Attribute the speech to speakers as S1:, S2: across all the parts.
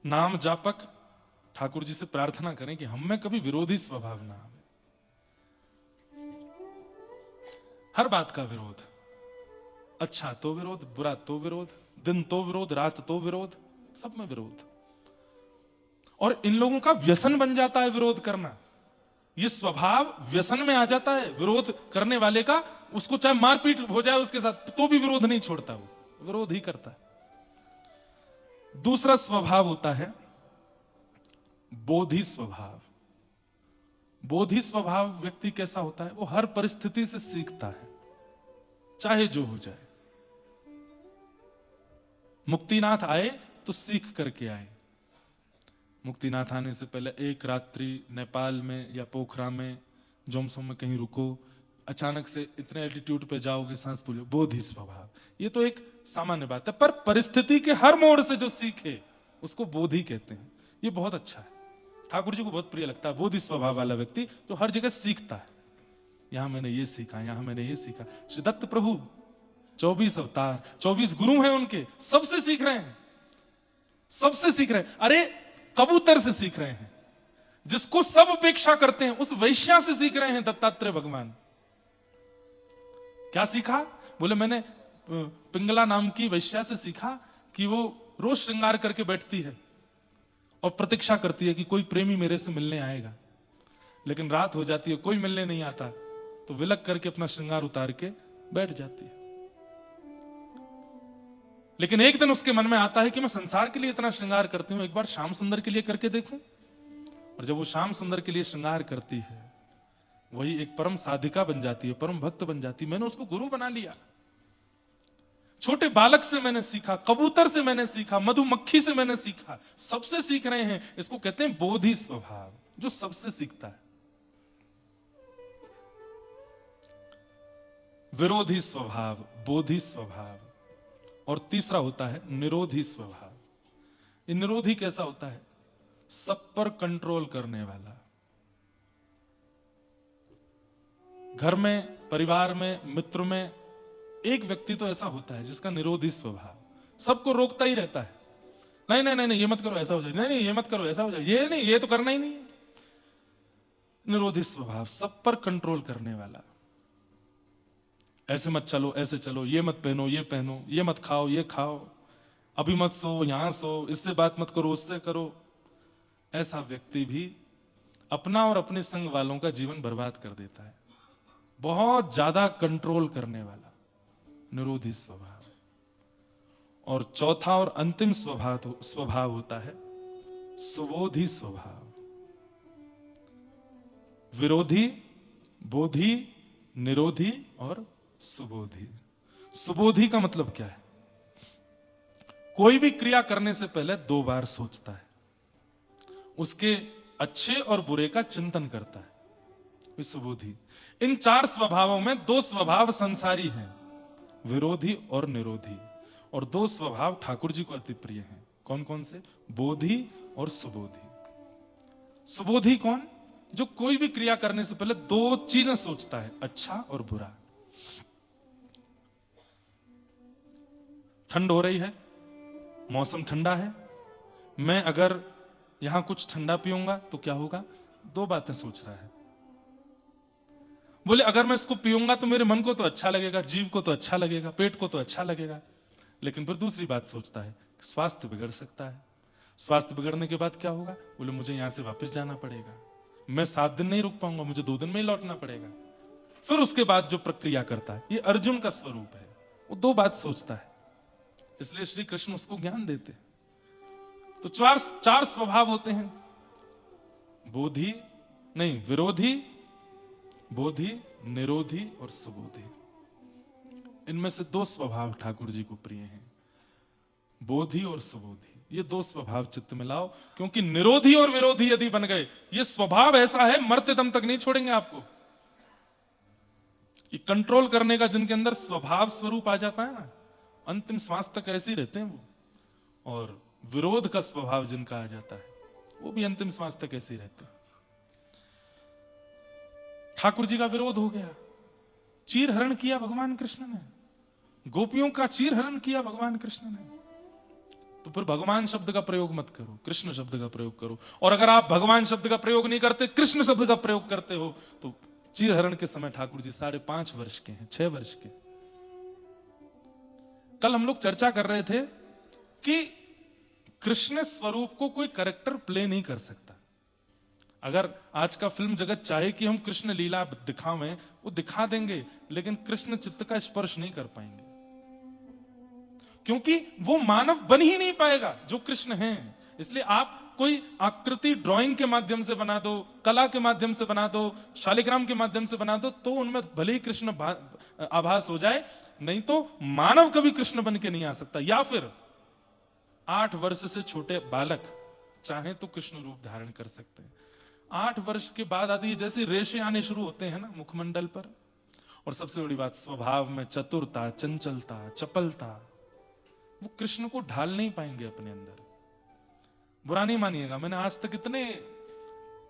S1: नाम जापक ठाकुर जी से प्रार्थना करें कि हम में कभी विरोधी स्वभाव ना आवे। हर बात का विरोध, अच्छा तो विरोध, बुरा तो विरोध, दिन तो विरोध, रात तो विरोध, सब में विरोध। और इन लोगों का व्यसन बन जाता है विरोध करना। ये स्वभाव व्यसन में आ जाता है विरोध करने वाले का, उसको चाहे मारपीट हो जाए उसके साथ तो भी विरोध नहीं छोड़ता, वो विरोध ही करता है। दूसरा स्वभाव होता है बोधि स्वभाव। बोधि स्वभाव व्यक्ति कैसा होता है? वो हर परिस्थिति से सीखता है, चाहे जो हो जाए। मुक्तिनाथ आए तो सीख करके आए। मुक्तिनाथ आने से पहले एक रात्रि नेपाल में या पोखरा में, जोमसोम में कहीं रुको, अचानक से इतने एल्टीट्यूड पे जाओगे, सांस फूलो, बोधि स्वभाव। ये तो एक सामान्य बात है, पर परिस्थिति के हर मोड़ से जो सीखे उसको बोधि कहते हैं। ये बहुत अच्छा है, ठाकुर जी को बहुत प्रिय लगता है बोधि स्वभाव वाला व्यक्ति जो हर जगह सीखता है। यहां मैंने ये सीखा, यहां मैंने ये सीखा। श्री दत्त प्रभु 24 अवतार, 24 गुरु हैं उनके, सबसे सीख रहे हैं, सबसे सीख रहे हैं। अरे कबूतर से सीख रहे हैं, जिसको सब उपेक्षा करते हैं उस वैश्या से सीख रहे हैं दत्तात्रेय भगवान। क्या सीखा? बोले मैंने पिंगला नाम की वैश्या से सीखा कि वो रोज श्रृंगार करके बैठती है और प्रतीक्षा करती है कि कोई प्रेमी मेरे से मिलने आएगा, लेकिन रात हो जाती है, कोई मिलने नहीं आता, तो विलक करके अपना श्रृंगार उतार के बैठ जाती है। लेकिन एक दिन उसके मन में आता है कि मैं संसार के लिए इतना श्रृंगार करती हूं, एक बार श्याम सुंदर के लिए करके देखूं। और जब वो श्याम सुंदर के लिए श्रृंगार करती है, वही एक परम साधिका बन जाती है, परम भक्त बन जाती है। मैंने उसको गुरु बना लिया। छोटे बालक से मैंने सीखा, कबूतर से मैंने सीखा, मधुमक्खी से मैंने सीखा, सबसे सीख रहे हैं। इसको कहते हैं बोधि स्वभाव, जो सबसे सीखता है। विरोधी स्वभाव, बोधि स्वभाव। और तीसरा होता है निरोधी स्वभाव। ये निरोधी कैसा होता है? सब पर कंट्रोल करने वाला। घर में, परिवार में, मित्र में एक व्यक्ति तो ऐसा होता है जिसका निरोधी स्वभाव, सबको रोकता ही रहता है। नहीं नहीं नहीं नहीं, ये मत करो, ऐसा हो जाए, नहीं नहीं ये मत करो, ऐसा हो जाए, ये नहीं, ये तो करना ही नहीं है। निरोधी स्वभाव, सब पर कंट्रोल करने वाला। ऐसे मत चलो, ऐसे चलो, ये मत पहनो, ये पहनो, ये मत खाओ, ये खाओ, अभी मत सो, यहां सो, इससे बात मत करो, उससे करो। ऐसा व्यक्ति भी अपना और अपने संग वालों का जीवन बर्बाद कर देता है। बहुत ज्यादा कंट्रोल करने वाला, निरोधी स्वभाव। और चौथा और अंतिम स्वभाव होता है सुबोधि स्वभाव। विरोधी, बोधि, निरोधी और सुबोधि। सुबोधि का मतलब क्या है? कोई भी क्रिया करने से पहले 2 बार सोचता है, उसके अच्छे और बुरे का चिंतन करता है। सुबोधि। इन 4 स्वभावों में 2 स्वभाव संसारी हैं, विरोधी और निरोधी। और 2 स्वभाव ठाकुर जी को अति प्रिय हैं। कौन कौन से? बोधि और सुबोधि। सुबोधि कौन? जो कोई भी क्रिया करने से पहले 2 चीजें सोचता है, अच्छा और बुरा। ठंड हो रही है, मौसम ठंडा है, मैं अगर यहां कुछ ठंडा पीऊंगा तो क्या होगा? 2 बातें सोच रहा है। बोले अगर मैं इसको पीऊंगा तो मेरे मन को तो अच्छा लगेगा, जीव को तो अच्छा लगेगा, पेट को तो अच्छा लगेगा, लेकिन फिर दूसरी बात सोचता है, स्वास्थ्य बिगड़ सकता है। स्वास्थ्य बिगड़ने के बाद क्या होगा? बोले मुझे यहां से वापस जाना पड़ेगा, मैं 7 दिन नहीं रुक पाऊंगा, मुझे 2 दिन में ही लौटना पड़ेगा। फिर उसके बाद जो प्रक्रिया करता है, ये अर्जुन का स्वरूप है, वो 2 बात सोचता है। इसलिए श्री कृष्ण उसको ज्ञान देते। तो 4 स्वभाव होते हैं, बोधि नहीं, विरोधी, बोधि, निरोधी और सुबोधि। इनमें से 2 स्वभाव ठाकुर जी को प्रिय हैं, बोधि और सुबोधि। ये 2 स्वभाव चित्त में लाओ, क्योंकि निरोधी और विरोधी यदि बन गए, ये स्वभाव ऐसा है मरते दम तक नहीं छोड़ेंगे आपको। ये कंट्रोल करने का जिनके अंदर स्वभाव स्वरूप आ जाता है ना, अंतिम श्वास तक ऐसे ही रहते हैं वो। और विरोध का स्वभाव जिनका आ जाता है, वो भी अंतिम श्वास तक ऐसे ही रहते हैं। ठाकुर जी का विरोध हो गया, चीर हरण किया भगवान कृष्ण ने, गोपियों का चीर हरण किया भगवान कृष्ण ने। तो फिर भगवान शब्द का प्रयोग मत करो, कृष्ण शब्द का प्रयोग करो। और अगर आप भगवान शब्द का प्रयोग नहीं करते, कृष्ण शब्द का प्रयोग करते हो, तो चीरहरण के समय ठाकुर जी 5.5 वर्ष के हैं, 6 वर्ष के। कल हम लोग चर्चा कर रहे थे कि कृष्ण स्वरूप को कोई कैरेक्टर प्ले नहीं कर सकता। अगर आज का फिल्म जगत चाहे कि हम कृष्ण लीला दिखावें, वो दिखा देंगे, लेकिन कृष्ण चित्त का स्पर्श नहीं कर पाएंगे, क्योंकि वो मानव बन ही नहीं पाएगा जो कृष्ण हैं। इसलिए आप कोई आकृति ड्राइंग के माध्यम से बना दो, कला के माध्यम से बना दो, शालिग्राम के माध्यम से बना दो, तो उनमें भले ही कृष्ण आभास हो जाए, नहीं तो मानव कभी कृष्ण बन के नहीं आ सकता। या फिर 8 वर्ष से छोटे बालक चाहे तो कृष्ण रूप धारण कर सकते हैं। 8 वर्ष के बाद आदि जैसे रेशे आने शुरू होते हैं ना मुखमंडल पर, और सबसे बड़ी बात स्वभाव में चतुरता, चंचलता, चपलता, वो कृष्ण को ढाल नहीं पाएंगे अपने अंदर। बुरा नहीं मानिएगा, मैंने आज तक इतने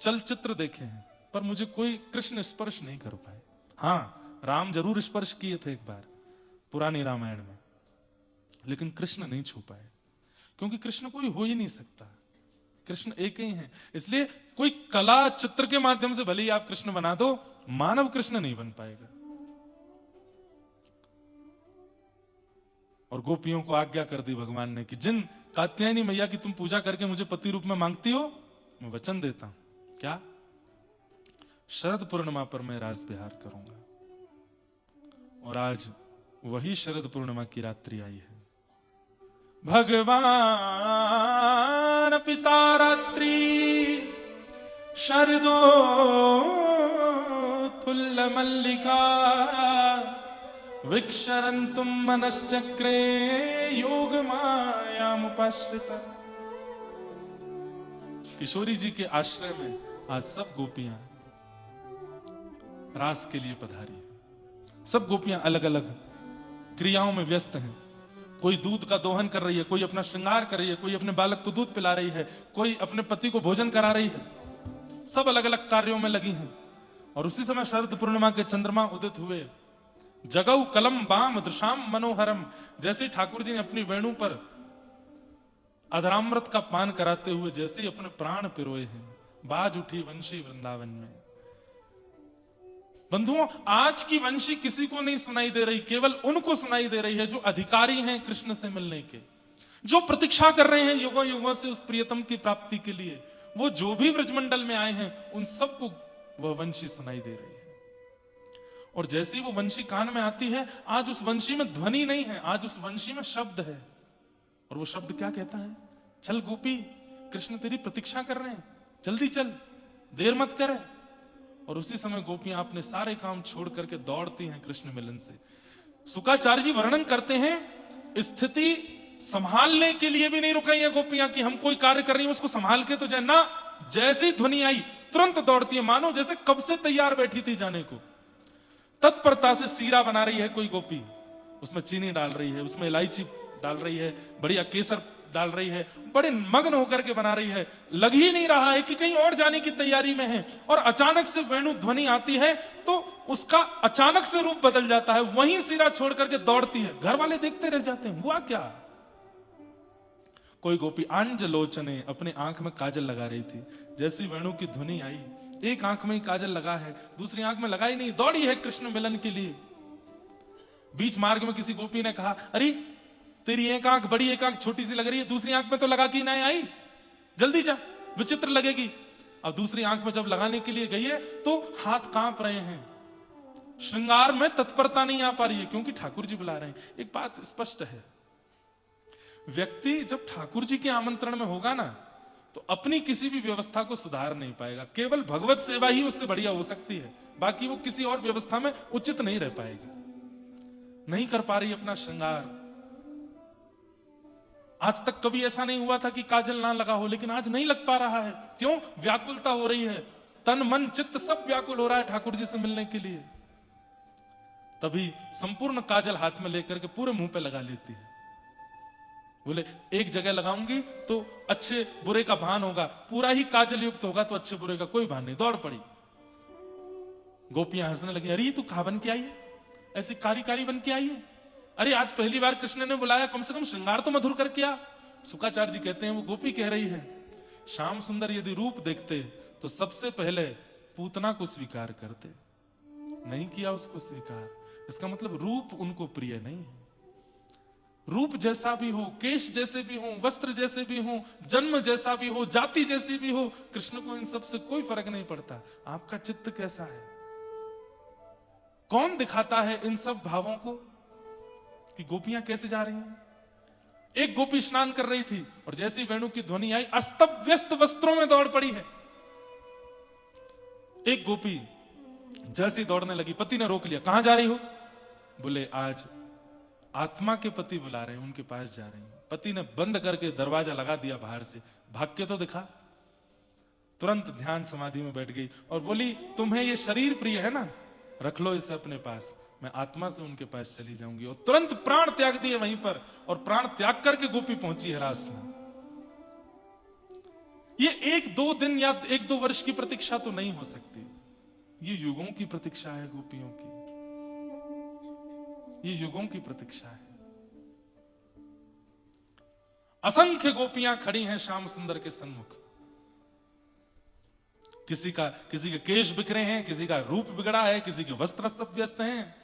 S1: चलचित्र देखे हैं, पर मुझे कोई कृष्ण स्पर्श नहीं कर पाए। हाँ, राम जरूर स्पर्श किए थे एक बार पुरानी रामायण में, लेकिन कृष्ण नहीं छू पाए, क्योंकि कृष्ण कोई हो ही नहीं सकता, कृष्ण एक ही है। इसलिए कोई कला चित्र के माध्यम से भले ही आप कृष्ण बना दो, मानव कृष्ण नहीं बन पाएगा। और गोपियों को आज्ञा कर दी भगवान ने कि जिन कात्यायनी मैया की तुम पूजा करके मुझे पति रूप में मांगती हो, मैं वचन देता हूं। क्या? शरद पूर्णिमा पर मैं रास विहार करूंगा। और आज वही शरद पूर्णिमा की रात्रि आई है। भगवान पिता रात्रि शरदो फुल्ल मल्लिका विक्षरन्तुम मनश्चक्रे योग मायामुपाश्रिता। किशोरी जी के आश्रय में आज सब गोपियां रास के लिए पधारी। सब गोपियां अलग अलग क्रियाओं में व्यस्त हैं। कोई दूध का दोहन कर रही है, कोई अपना श्रृंगार कर रही है, कोई अपने बालक को दूध पिला रही है, कोई अपने पति को भोजन करा रही है। सब अलग अलग कार्यों में लगी हैं। और उसी समय शरद पूर्णिमा के चंद्रमा उदित हुए। जगऊ कलम बाम दृशाम मनोहरम, जैसे ठाकुर जी ने अपनी वेणु पर अधरामृत का पान कराते हुए जैसे ही अपने प्राण पिरोए हैं, बाज उठी वंशी वृंदावन में। बंधुओं, आज की वंशी किसी को नहीं सुनाई दे रही, केवल उनको सुनाई दे रही है जो अधिकारी हैं कृष्ण से मिलने के, जो प्रतीक्षा कर रहे हैं युगों युगों से उस प्रियतम की प्राप्ति के लिए। वो जो भी ब्रजमंडल में आए हैं, उन सबको वह वंशी सुनाई दे रही है। और जैसी वो वंशी कान में आती है, आज उस वंशी में ध्वनि नहीं है, आज उस वंशी में शब्द है। और वो शब्द क्या कहता है? चल गोपी, कृष्ण तेरी प्रतीक्षा कर रहे हैं, जल्दी चल, देर मत करे। और उसी समय गोपियां अपने सारे काम छोड़ करके दौड़ती हैं कृष्ण मिलन से। शुकाचार्य जी वर्णन करते हैं, स्थिति संभालने के लिए भी नहीं रुकाई है गोपियां कि हम कोई कार्य कर रही हैं उसको संभाल के तो जाए ना। जैसी ध्वनि आई तुरंत दौड़ती है, मानो जैसे कब से तैयार बैठी थी जाने को। तत्परता से सीरा बना रही है कोई गोपी, उसमें चीनी डाल रही है, उसमें इलायची डाल रही है, बढ़िया केसर डाल रही है, बड़े मग्न होकर के बना रही है। लग ही नहीं रहा है कि कहीं और जाने की तैयारी में है। और अचानक से वेणु ध्वनि आती है तो उसका अचानक से रूप बदल जाता है, वहीं सिरा छोड़ करके दौड़ती है। घर वाले देखते रह जाते हैं, हुआ क्या? कोई गोपी अंज लोचने अपने आंख में काजल लगा रही थी। जैसी वेणु की ध्वनि आई, एक आंख में ही काजल लगा है, दूसरी आंख में लगा ही नहीं, दौड़ी है कृष्ण मिलन के लिए। बीच मार्ग में किसी गोपी ने कहा, अरे तेरी एक आंख बड़ी, एक आंख छोटी सी लग रही है, दूसरी आंख में तो लगा के नहीं आई, जल्दी जा, विचित्र लगेगी। अब दूसरी आंख में जब लगाने के लिए गई है तो हाथ कांप रहे हैं, श्रृंगार में तत्परता नहीं आ पा रही है, क्योंकि ठाकुर जी बुला रहे हैं। एक बात स्पष्ट है, व्यक्ति जब ठाकुर जी के आमंत्रण में होगा ना, तो अपनी किसी भी व्यवस्था को सुधार नहीं पाएगा। केवल भगवत सेवा ही उससे बढ़िया हो सकती है, बाकी वो किसी और व्यवस्था में उचित नहीं रह पाएगा। नहीं कर पा रही अपना श्रृंगार। आज तक कभी ऐसा नहीं हुआ था कि काजल ना लगा हो, लेकिन आज नहीं लग पा रहा है। क्यों? व्याकुलता हो रही है, तन मन चित्त सब व्याकुल हो रहा है ठाकुर जी से मिलने के लिए। तभी संपूर्ण काजल हाथ में लेकर के पूरे मुंह पे लगा लेती है। बोले एक जगह लगाऊंगी तो अच्छे बुरे का भान होगा, पूरा ही काजल युक्त होगा तो अच्छे बुरे का कोई भान नहीं। दौड़ पड़ी। गोपियां हंसने लगी, अरे तू कहां बन के आई है, ऐसी कारी कारी बन के आई है। अरे आज पहली बार कृष्ण ने बुलाया, कम से कम श्रृंगार तो मधुर करके आ, शुकाचार्य जी कहते हैं वो गोपी कह रही है, श्याम सुंदर यदि रूप देखते तो सबसे पहले पूतना को स्वीकार करते, नहीं किया उसको स्वीकार, इसका मतलब रूप उनको प्रिय नहीं है। रूप जैसा भी हो, केश जैसे भी हो, वस्त्र जैसे भी हो, जन्म जैसा भी हो, जाति जैसी भी हो, कृष्ण को इन सब से कोई फर्क नहीं पड़ता। आपका चित्त कैसा है? कौन दिखाता है इन सब भावों को कि गोपियां कैसे जा रही हैं? एक गोपी स्नान कर रही थी और जैसी वेणु की ध्वनि आई अस्त व्यस्त वस्त्रों में दौड़ पड़ी है। एक गोपी जैसी दौड़ने लगी, पति ने रोक लिया, कहां जा रही हो? बोले आज आत्मा के पति बुला रहे हैं, उनके पास जा रही हूं। पति ने बंद करके दरवाजा लगा दिया बाहर से, भाग के तो दिखा। तुरंत ध्यान समाधि में बैठ गई और बोली तुम्हें ये शरीर प्रिय है ना, रख लो इसे अपने पास, मैं आत्मा से उनके पास चली जाऊंगी। और तुरंत प्राण त्याग दिए वहीं पर, और प्राण त्याग करके गोपी पहुंची है रास में। ये 1-2 दिन या 1-2 वर्ष की प्रतीक्षा तो नहीं हो सकती, ये युगों की प्रतीक्षा है गोपियों की, ये युगों की प्रतीक्षा है। असंख्य गोपियां खड़ी हैं श्याम सुंदर के सन्मुख, किसी के केश बिखरे हैं, किसी का रूप बिगड़ा है, किसी के वस्त्र अस्त-व्यस्त हैं,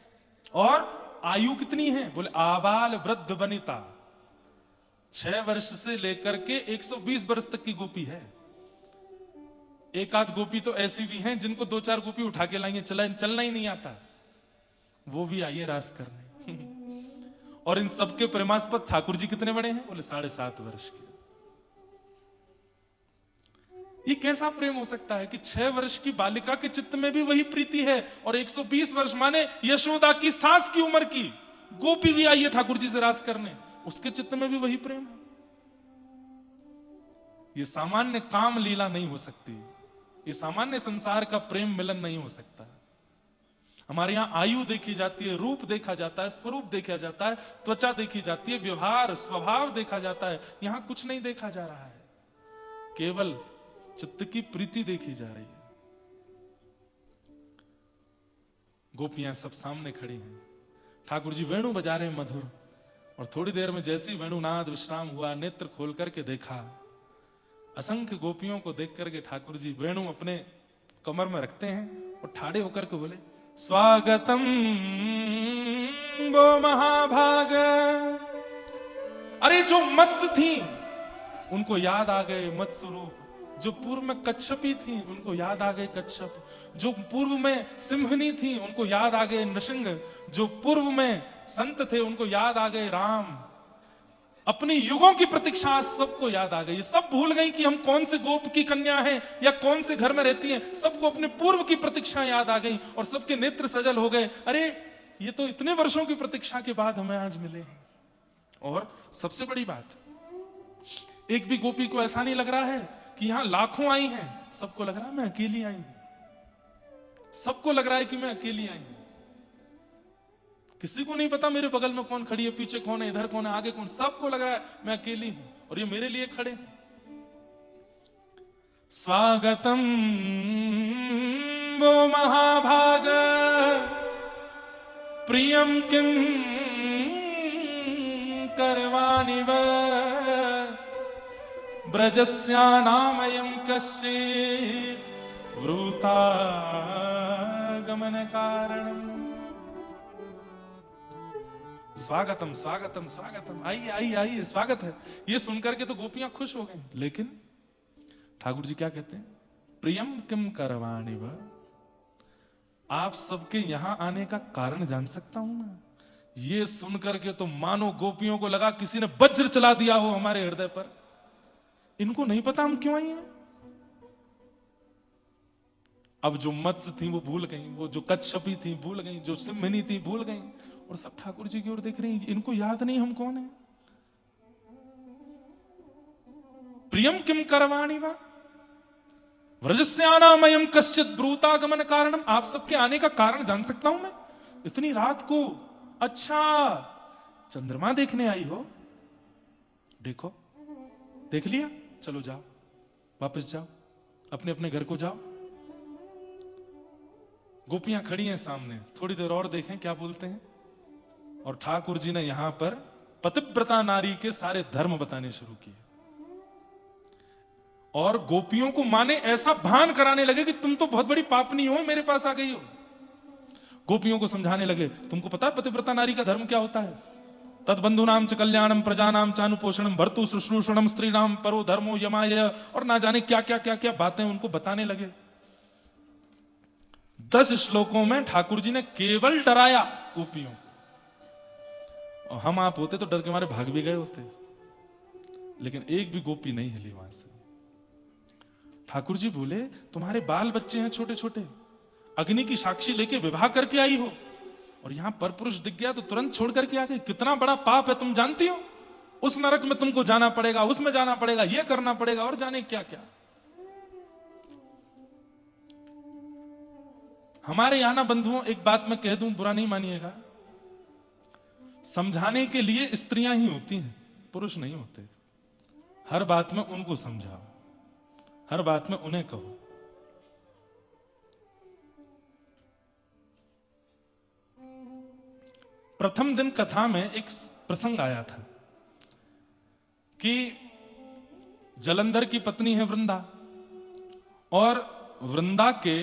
S1: और आयु कितनी है? बोले आबाल वृद्ध वनिता, 6 वर्ष से लेकर के 120 वर्ष तक की गोपी है। एक आध गोपी तो ऐसी भी हैं जिनको 2-4 गोपी उठा के लाएंगे, चलना ही नहीं आता, वो भी आइए रास करने। और इन सबके प्रेमास्पद ठाकुर जी कितने बड़े हैं? बोले 7.5 वर्ष के। ये कैसा प्रेम हो सकता है कि 6 वर्ष की बालिका के चित्त में भी वही प्रीति है, और 120 वर्ष माने यशोदा की सास की उम्र की गोपी भी आई है ठाकुर जी से रास करने, उसके चित्त में भी वही प्रेम है। ये सामान्य काम लीला नहीं हो सकती, ये सामान्य संसार का प्रेम मिलन नहीं हो सकता। हमारे यहां आयु देखी जाती है, रूप देखा जाता है, स्वरूप देखा जाता है, त्वचा देखी जाती है, व्यवहार स्वभाव देखा जाता है। यहां कुछ नहीं देखा जा रहा है, केवल चित्त की प्रीति देखी जा रही है। गोपियां सब सामने खड़ी हैं, ठाकुर जी वेणु बजा रहे हैं मधुर, और थोड़ी देर में जैसी वेणुनाद विश्राम हुआ, नेत्र खोल करके देखा, असंख्य गोपियों को देख करके ठाकुर जी वेणु अपने कमर में रखते हैं और ठाड़े होकर के बोले स्वागतम वो महाभाग। अरे जो मत्स्य थी उनको याद आ गए मत्स्य रूप, जो पूर्व में कच्छपी थी उनको याद आ गए कच्छप, जो पूर्व में सिंहनी थी उनको याद आ गए नृसिंह, जो पूर्व में संत थे उनको याद आ गए राम। अपनी युगों की प्रतीक्षा सबको याद आ गई, सब भूल गई कि हम कौन से गोप की कन्या हैं या कौन से घर में रहती हैं, सबको अपने पूर्व की प्रतीक्षा याद आ गई और सबके नेत्र सजल हो गए। अरे ये तो इतने वर्षों की प्रतीक्षा के बाद हमें आज मिले हैं। और सबसे बड़ी बात, एक भी गोपी को ऐसा नहीं लग रहा है कि यहां लाखों आई हैं, सबको लग रहा है मैं अकेली आई हूं, सबको लग रहा है कि मैं अकेली आई हूं। किसी को नहीं पता मेरे बगल में कौन खड़ी है, पीछे कौन है, इधर कौन है, आगे कौन, सबको लग रहा है मैं अकेली हूं और ये मेरे लिए खड़े हैं। स्वागतम वो महाभाग प्रियम किम करवाणि व ब्रजस्यानामयं कश्चित् वृथा गमन कारणम्। स्वागतम स्वागतम स्वागतम, आइए आइए आइए, स्वागत है। ये सुनकर के तो गोपियां खुश हो गई, लेकिन ठाकुर जी क्या कहते हैं? प्रियम किम करवाणि व, आप सबके यहां आने का कारण जान सकता हूं मैं? ये सुनकर के तो मानो गोपियों को लगा किसी ने वज्र चला दिया हो हमारे हृदय पर। इनको नहीं पता हम क्यों आई हैं। अब जो मत्स्य थी वो भूल गई, वो जो कच्छपी थी भूल गई, जो सिंहनी थी भूल गई, और सब ठाकुर जी की ओर देख रही हैं। इनको याद नहीं हम कौन है। प्रियम किम करवाणि वा व्रजस्यानामयं कश्चित् ब्रूतागमन कारणम, आप सबके आने का कारण जान सकता हूं मैं इतनी रात को? अच्छा चंद्रमा देखने आई हो, देखो देख लिया, चलो जाओ वापस जाओ, अपने अपने घर को जाओ। गोपियां खड़ी हैं सामने, थोड़ी देर और देखें क्या बोलते हैं। और ठाकुर जी ने यहां पर पतिव्रता नारी के सारे धर्म बताने शुरू किए और गोपियों को माने ऐसा भान कराने लगे कि तुम तो बहुत बड़ी पापनी हो, मेरे पास आ गई हो। गोपियों को समझाने लगे, तुमको पता है पतिव्रता नारी का धर्म क्या होता है? तद्बंधु नाम च कल्याणम प्रजानाम चानुपोषणम भर्तु शुश्रूषणम स्त्री नाम परो धर्मो यमाय, और ना जाने क्या क्या क्या क्या बातें उनको बताने लगे। 10 श्लोकों में ठाकुर जी ने केवल डराया गोपियों को, और हम आप होते तो डर के मारे भाग भी गए होते, लेकिन एक भी गोपी नहीं हिली वहां से। ठाकुर जी बोले, तुम्हारे बाल बच्चे हैं छोटे छोटे, अग्नि की साक्षी लेके विवाह करके आई हो, और यहां पर पुरुष दिख गया तो तुरंत छोड़ करके आ गई। कितना बड़ा पाप है तुम जानती हो? उस नरक में तुमको जाना पड़ेगा, उसमें जाना पड़ेगा, ये करना पड़ेगा, और जाने क्या क्या। हमारे यहां ना बंधुओं, एक बात मैं कह दूं, बुरा नहीं मानिएगा, समझाने के लिए स्त्रियां ही होती हैं, पुरुष नहीं होते। हर बात में उनको समझाओ, हर बात में उन्हें कहो। प्रथम दिन कथा में एक प्रसंग आया था कि जलंधर की पत्नी है वृंदा, और वृंदा के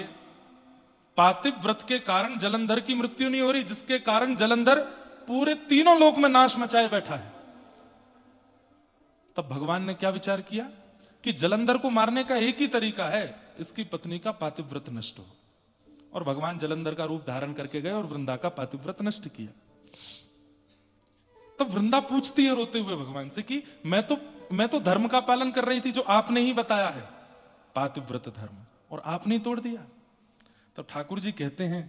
S1: पातिव्रत के कारण जलंधर की मृत्यु नहीं हो रही, जिसके कारण जलंधर पूरे तीनों लोक में नाश मचाए बैठा है। तब भगवान ने क्या विचार किया कि जलंधर को मारने का एक ही तरीका है, इसकी पत्नी का पातिव्रत नष्ट हो। और भगवान जलंधर का रूप धारण करके गए और वृंदा का पातिव्रत नष्ट किया। तब वृंदा पूछती है रोते हुए भगवान से कि मैं तो धर्म का पालन कर रही थी जो आपने ही बताया है, पातिव्रत धर्म, और आपने ही तोड़ दिया। तब ठाकुर जी कहते हैं,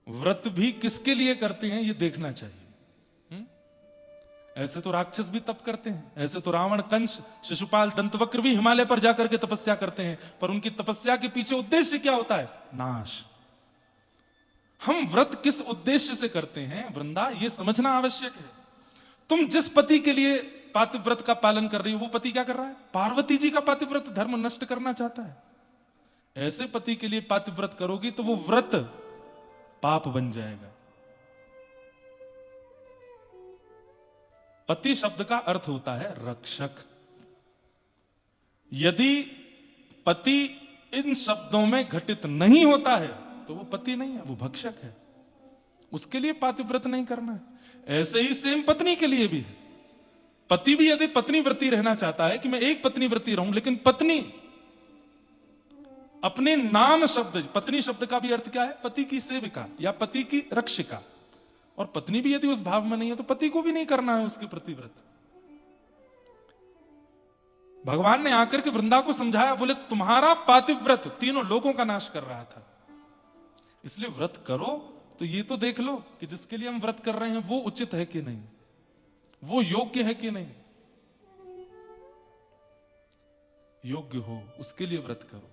S1: व्रत भी किसके लिए करते हैं ये देखना चाहिए। ऐसे तो राक्षस भी तप करते हैं, ऐसे तो रावण, कंस, शिशुपाल, दंतवक्र भी हिमालय पर जाकर के तपस्या करते हैं, पर उनकी तपस्या के पीछे उद्देश्य क्या होता है? नाश। हम व्रत किस उद्देश्य से करते हैं वृंदा, ये समझना आवश्यक है। तुम जिस पति के लिए पातिव्रत का पालन कर रही हो, वो पति क्या कर रहा है? पार्वती जी का पातिव्रत धर्म नष्ट करना चाहता है। ऐसे पति के लिए पातिव्रत करोगी तो वो व्रत पाप बन जाएगा। पति शब्द का अर्थ होता है रक्षक। यदि पति इन शब्दों में घटित नहीं होता है तो वो पति नहीं है, वो भक्षक है। उसके लिए पातिव्रत नहीं करना है। ऐसे ही सेम पत्नी के लिए भी है। पति भी यदि पत्नी व्रती रहना चाहता है कि मैं एक पत्नी व्रती रहूं, लेकिन पत्नी अपने नाम शब्द, पत्नी शब्द का भी अर्थ क्या है? पति की सेविका या पति की रक्षिका। और पत्नी भी यदि उस भाव में नहीं है तो पति को भी नहीं करना है उसके प्रति व्रत। भगवान ने आकर के वृंदा को समझाया, बोले तुम्हारा पातिव्रत तीनों लोगों का नाश कर रहा था, इसलिए व्रत करो तो ये तो देख लो कि जिसके लिए हम व्रत कर रहे हैं वो उचित है कि नहीं, वो योग्य है कि नहीं। योग्य हो उसके लिए व्रत करो।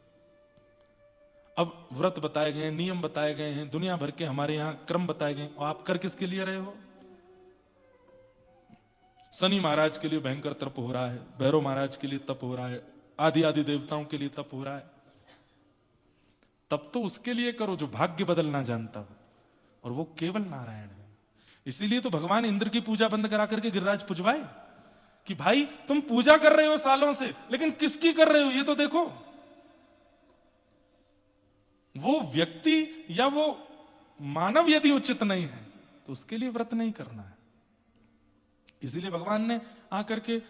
S1: अब व्रत बताए गए हैं, नियम बताए गए हैं, दुनिया भर के हमारे यहां क्रम बताए गए, और आप कर किसके लिए रहे हो? शनि महाराज के लिए भयंकर तप हो रहा है, भैरव महाराज के लिए तप हो रहा है, आदि आदि देवताओं के लिए तप हो रहा है। तब तो उसके लिए करो जो भाग्य बदलना जानता हो, और वो केवल नारायण है। इसीलिए तो भगवान इंद्र की पूजा बंद करा करके गिरिराज पुजवाए कि भाई तुम पूजा कर रहे हो सालों से, लेकिन किसकी कर रहे हो ये तो देखो। वो व्यक्ति या वो मानव यदि उचित नहीं है तो उसके लिए व्रत नहीं करना है। इसीलिए भगवान ने आकर के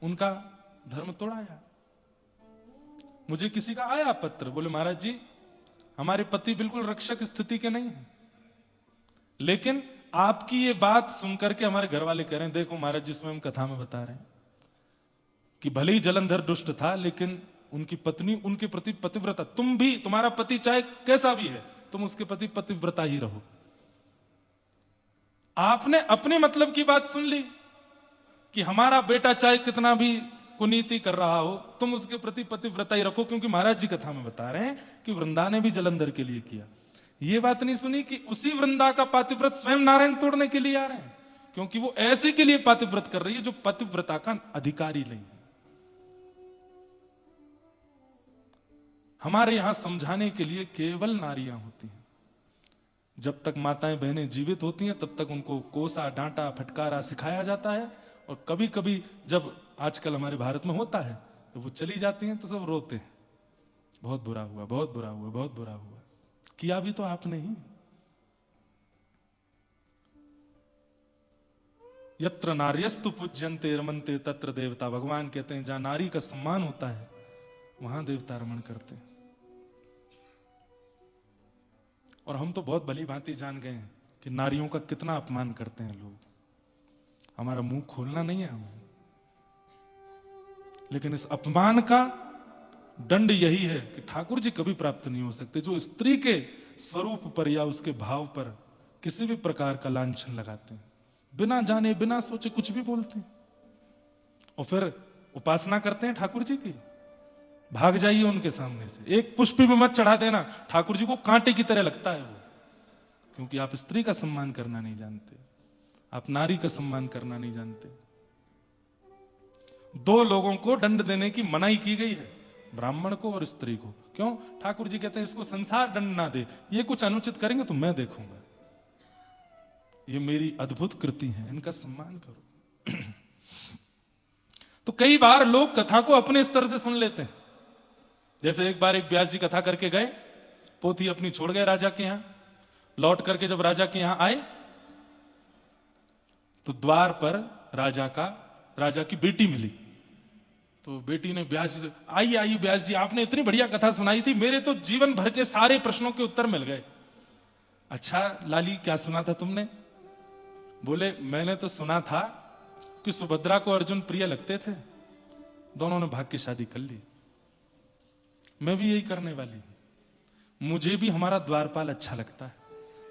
S1: उनका धर्म तोड़ाया। मुझे किसी का आया पत्र, बोले महाराज जी हमारे पति बिल्कुल रक्षक स्थिति के नहीं है, लेकिन आपकी ये बात सुनकर के हमारे घर वाले कह रहे हैं, देखो महाराज जी स्वयं कथा में बता रहे हैं कि भले ही जलंधर दुष्ट था लेकिन उनकी पत्नी उनके प्रति पतिव्रता। तुम भी, तुम्हारा पति चाहे कैसा भी है, तुम उसके प्रति पतिव्रता ही रहो। आपने अपने मतलब की बात सुन ली कि हमारा बेटा चाहे कितना भी कुनीति कर रहा हो, तुम उसके प्रति पतिव्रता ही रखो, क्योंकि महाराज जी कथा में बता रहे हैं कि वृंदा ने भी जलंधर के लिए किया। ये बात नहीं सुनी कि उसी वृंदा का पातिव्रत स्वयं नारायण तोड़ने के लिए आ रहे हैं, क्योंकि वो ऐसे के लिए पातिव्रत कर रही है जो पतिव्रता का अधिकारी नहीं है। हमारे यहां समझाने के लिए केवल नारियां होती हैं। जब तक माताएं बहनें जीवित होती हैं तब तक उनको कोसा, डांटा, फटकारा सिखाया जाता है, और कभी कभी जब आजकल हमारे भारत में होता है तो वो चली जाती हैं तो सब रोते हैं, बहुत बुरा हुआ, बहुत बुरा हुआ, बहुत बुरा हुआ। किया भी तो आपने ही। यत्र नार्यस्तु पूज्यन्ते रमन्ते तत्र देवता, भगवान कहते हैं जहां नारी का सम्मान होता है वहां देवता रमण करते हैं। और हम तो बहुत भली भांति जान गए हैं कि नारियों का कितना अपमान करते हैं लोग। हमारा मुंह खोलना नहीं है हमें, लेकिन इस अपमान का दंड यही है कि ठाकुर जी कभी प्राप्त नहीं हो सकते जो स्त्री के स्वरूप पर या उसके भाव पर किसी भी प्रकार का लांछन लगाते हैं, बिना जाने बिना सोचे कुछ भी बोलते हैं, और फिर उपासना करते हैं ठाकुर जी की। भाग जाइए उनके सामने से, एक पुष्प भी मत चढ़ा देना, ठाकुर जी को कांटे की तरह लगता है वो, क्योंकि आप स्त्री का सम्मान करना नहीं जानते, आप नारी का सम्मान करना नहीं जानते। दो लोगों को दंड देने की मनाही की गई है, ब्राह्मण को और स्त्री को। क्यों? ठाकुर जी कहते हैं इसको संसार दंड ना दे, ये कुछ अनुचित करेंगे तो मैं देखूंगा, ये मेरी अद्भुत कृति है, इनका सम्मान करो। तो कई बार लोग कथा को अपने स्तर से सुन लेते हैं। जैसे एक बार एक व्यास जी कथा करके गए, पोथी अपनी छोड़ गए राजा के यहां, लौट करके जब राजा के यहां आए तो द्वार पर राजा की बेटी मिली। तो बेटी ने व्यास जी से, आइए आइए व्यास जी, आपने इतनी बढ़िया कथा सुनाई थी, मेरे तो जीवन भर के सारे प्रश्नों के उत्तर मिल गए। अच्छा लाली, क्या सुना था तुमने? बोले मैंने तो सुना था कि सुभद्रा को अर्जुन प्रिय लगते थे, दोनों ने भाग की शादी कर ली। मैं भी यही करने वाली हूं, मुझे भी हमारा द्वारपाल अच्छा लगता है,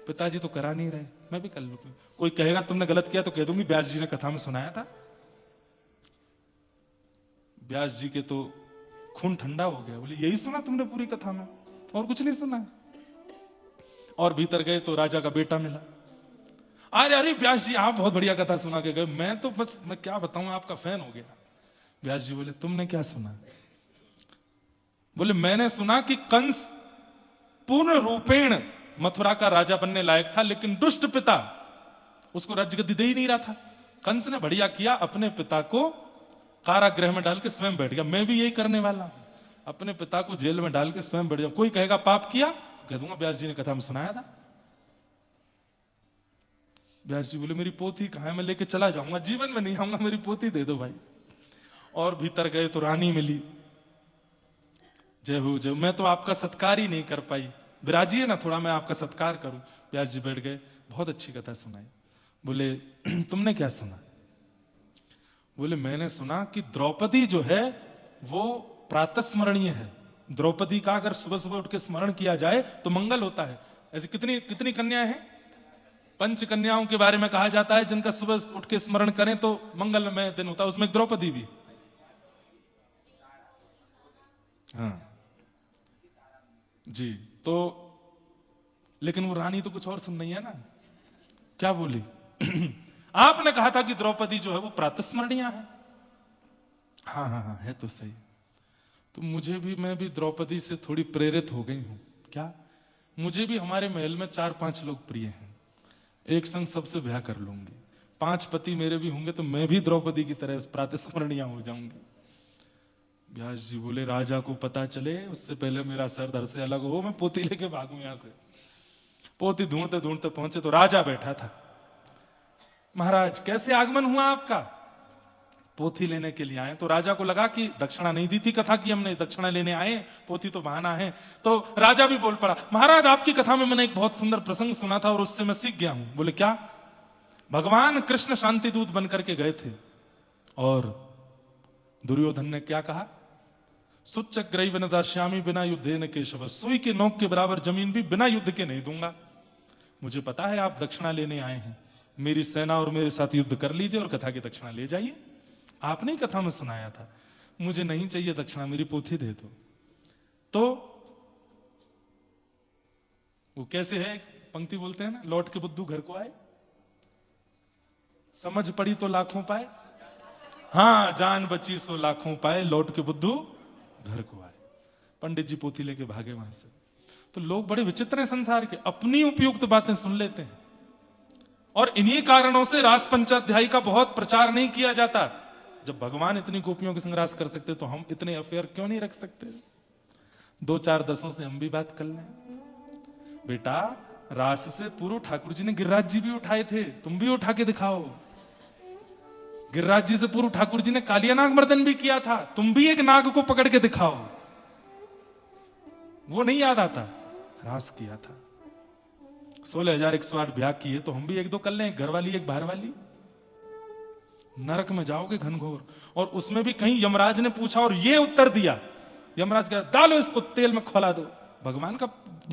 S1: पिताजी तो करा नहीं रहे, मैं भी कर लूंगी। कोई कहेगा तुमने गलत किया तो कह दूंगी व्यास जी ने कथा में सुनाया था। व्यास जी के तो खून ठंडा हो गया, बोले यही सुना तुमने पूरी कथा में, और कुछ नहीं सुना? और भीतर गए तो राजा का बेटा मिला। अरे अरे व्यास जी आप बहुत बढ़िया कथा सुना के गए, मैं तो बस मैं क्या बताऊं आपका फैन हो गया। व्यास जी बोले तुमने क्या सुना? बोले मैंने सुना कि कंस पूर्ण रूपेण मथुरा का राजा बनने लायक था, लेकिन दुष्ट पिता उसको राजगद्दी दे ही नहीं रहा था। कंस ने बढ़िया किया, अपने पिता को कारागृह में डाल के स्वयं बैठ गया। मैं भी यही करने वाला हूं, अपने पिता को जेल में डाल के स्वयं बैठ गया। कोई कहेगा पाप किया, कह दूंगा व्यास जी ने कथा में सुनाया था। व्यास जी बोले मेरी पोथी कहां है, मैं लेके चला जाऊंगा, जीवन में नहीं आऊंगा, मेरी पोथी दे दो भाई। और भीतर गए तो रानी मिली। जय हो जय, मैं तो आपका सत्कार ही नहीं कर पाई, विराजिए ना थोड़ा, मैं आपका सत्कार करूं। व्यास जी बैठ गए, बहुत अच्छी कथा सुनाई। बोले तुमने क्या सुना? बोले मैंने सुना कि द्रौपदी जो है वो प्रातस्मरणीय है, द्रौपदी का अगर सुबह सुबह उठ के स्मरण किया जाए तो मंगल होता है। ऐसे कितनी कितनी कन्याएं हैं? 5 कन्याओं के बारे में कहा जाता है जिनका सुबह उठ के स्मरण करें तो मंगलमय दिन होता है, उसमें द्रौपदी भी। हाँ जी, तो लेकिन वो रानी तो कुछ और सुन नहीं है ना, क्या बोली? आपने कहा था कि द्रौपदी जो है वो प्रातस्मरणीय है। हाँ हाँ हाँ है तो सही, तो मैं भी द्रौपदी से थोड़ी प्रेरित हो गई हूं। क्या? मुझे भी हमारे महल में 4-5 लोग प्रिय हैं, एक संग सबसे ब्याह कर लूंगी, 5 पति मेरे भी होंगे तो मैं भी द्रौपदी की तरह प्रातस्मरणीय हो जाऊंगी। व्यास जी बोले राजा को पता चले उससे पहले मेरा सर धड़ से अलग हो, मैं पोती लेके भागूं यहां से। पोती ढूंढते ढूंढते पहुंचे तो राजा बैठा था। महाराज कैसे आगमन हुआ आपका? पोथी लेने के लिए आए। तो राजा को लगा कि दक्षिणा नहीं दी थी कथा की हमने, दक्षिणा लेने आए, पोथी तो बहाना है। तो राजा भी बोल पड़ा, महाराज आपकी कथा में मैंने एक बहुत सुंदर प्रसंग सुना था और उससे मैं सीख गया हूं। बोले क्या? भगवान कृष्ण शांति दूत बनकर के गए थे और दुर्योधन ने क्या कहा? सुच्चग्रैव न दास्यामि बिना युद्धे न केशव, सुई के नोक के बराबर जमीन भी बिना युद्ध के नहीं दूंगा। मुझे पता है आप दक्षिणा लेने आए हैं, मेरी सेना और मेरे साथ युद्ध कर लीजिए और कथा की दक्षिणा ले जाइए। आपने ही कथा में सुनाया था, मुझे नहीं चाहिए दक्षिणा, मेरी पोथी दे दो। तो वो कैसे है, पंक्ति बोलते हैं ना, लौट के बुद्धू घर को आए, समझ पड़ी तो लाखों पाए। हाँ जान बची सो लाखों पाए, लौट के बुद्धू घर को आए। पंडित जी पोथी लेके भागे वहां से। तो लोग बड़े विचित्र हैं संसार के, अपनी उपयुक्त बातें सुन लेते हैं। और इन्हीं कारणों से रास पंचाध्यायी का बहुत प्रचार नहीं किया जाता। जब भगवान इतनी गोपियों के संग रास कर सकते तो हम इतने अफेयर क्यों नहीं रख सकते? 2-4 से हम भी बात कर लें। बेटा, रास से पूर्व ठाकुर जी ने गिरिराज जी भी उठाए थे, तुम भी उठा के दिखाओ। गिरिराज जी से पूर्व ठाकुर जी ने कालिया नाग मर्दन भी किया था, तुम भी एक नाग को पकड़ के दिखाओ। वो नहीं याद आता, रास किया था। 16,108 ब्याह किए तो हम भी 1-2 कर लें, घर वाली एक बाहर वाली। नरक में जाओगे घनघोर। और उसमें भी कहीं यमराज ने पूछा और ये उत्तर दिया, यमराज कहता डालो इसको तेल में खौला दो। भगवान का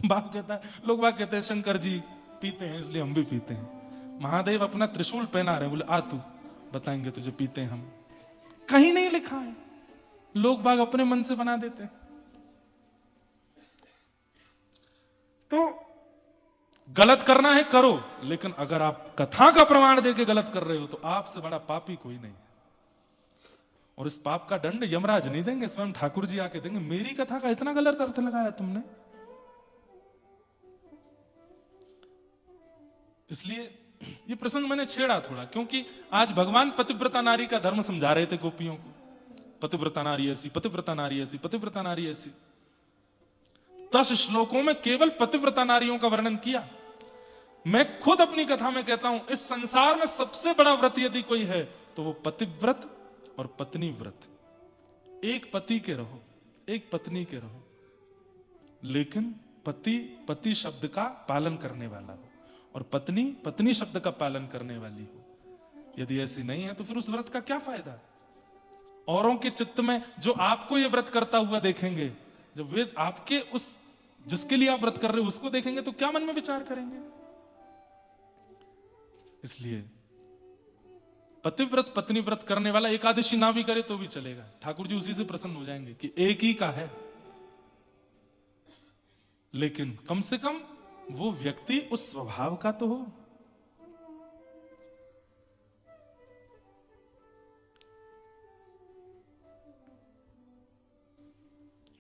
S1: बाप कहता है, लोग बात कहते हैं शंकर जी पीते हैं इसलिए हम भी पीते हैं। महादेव अपना त्रिशूल पहना रहे, बोले आ तू बताएंगे तुझे पीते हैं हम। कहीं नहीं लिखा है, लोग बाग अपने मन से बना देते हैं। तो गलत करना है करो, लेकिन अगर आप कथा का प्रमाण देके गलत कर रहे हो तो आपसे बड़ा पापी कोई नहीं है। और इस पाप का दंड यमराज नहीं देंगे, स्वयं ठाकुर जी आके देंगे। मेरी कथा का इतना गलत अर्थ लगाया तुमने। इसलिए ये प्रसंग मैंने छेड़ा थोड़ा, क्योंकि आज भगवान पतिव्रता नारी का धर्म समझा रहे थे गोपियों को। पतिव्रता नारी ऐसी, पतिव्रता नारी ऐसी, पतिव्रता नारी ऐसी। 10 श्लोकों में केवल पतिव्रता नारियों का वर्णन किया। मैं खुद अपनी कथा में कहता हूं, इस संसार में सबसे बड़ा व्रत यदि कोई है तो वो पतिव्रत और पत्नी व्रत। एक पति के रहो, एक पत्नी के रहो, लेकिन पति पति शब्द का पालन करने वाला हो और पत्नी पत्नी शब्द का पालन करने वाली हो। यदि ऐसी नहीं है तो फिर उस व्रत का क्या फायदा? औरों के चित्त में जो आपको ये व्रत करता हुआ देखेंगे, जब वे आपके उस जिसके लिए आप व्रत कर रहे हो उसको देखेंगे तो क्या मन में विचार करेंगे? इसलिए पतिव्रत पत्नी व्रत करने वाला एकादशी ना भी करे तो भी चलेगा, ठाकुर जी उसी से प्रसन्न हो जाएंगे कि एक ही का है। लेकिन कम से कम वो व्यक्ति उस स्वभाव का तो हो।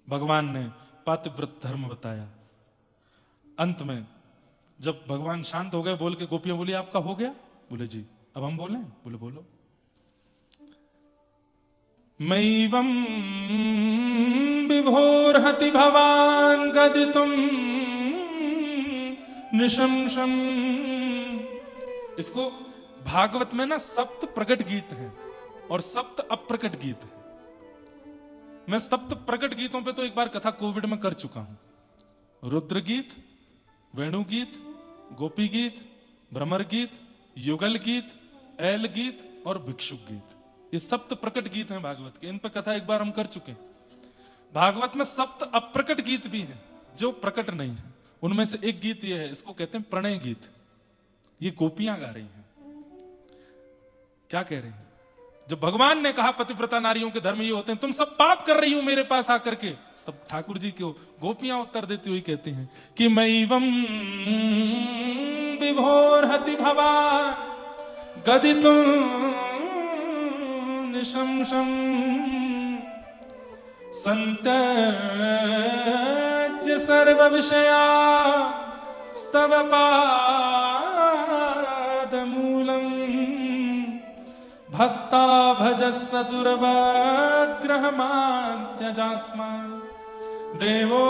S1: भगवान ने पातिव्रत धर्म बताया। अंत में जब भगवान शांत हो गए, बोल के गोपियां बोली आपका हो गया? बोले जी। अब हम बोले? बोले बोलो। मैवं विभोर्हति भवान गदितुम निशंसम। इसको भागवत में ना सप्त प्रकट गीत है और सप्त अप्रकट गीत है। मैं सप्त प्रकट गीतों पे तो एक बार कथा कोविड में कर चुका हूं। रुद्र गीत, वेणु गीत, गोपी गीत, भ्रमर गीत, युगल गीत, ऐल गीत और भिक्षुक गीत, ये सप्त प्रकट गीत हैं भागवत के। इन पर कथा एक बार हम कर चुके हैं। भागवत में सप्त अप्रकट गीत भी हैं जो प्रकट नहीं है। उनमें से एक गीत ये है, इसको कहते हैं प्रणय गीत। ये गोपियां गा रही हैं। क्या कह रही हैं? जब भगवान ने कहा पतिव्रता नारियों के धर्म ये होते हैं, तुम सब पाप कर रही हो मेरे पास आकर के, तब ठाकुर जी को गोपियां उत्तर देती हुई कहती हैं कि मैवं विभोर्हति भवान गदितुम निशंसम संत्यज्य सर्व विषया स्तव पादमूलम् भक्ता भजस्स दुर्वग्रहमात्यजास्मान् देवो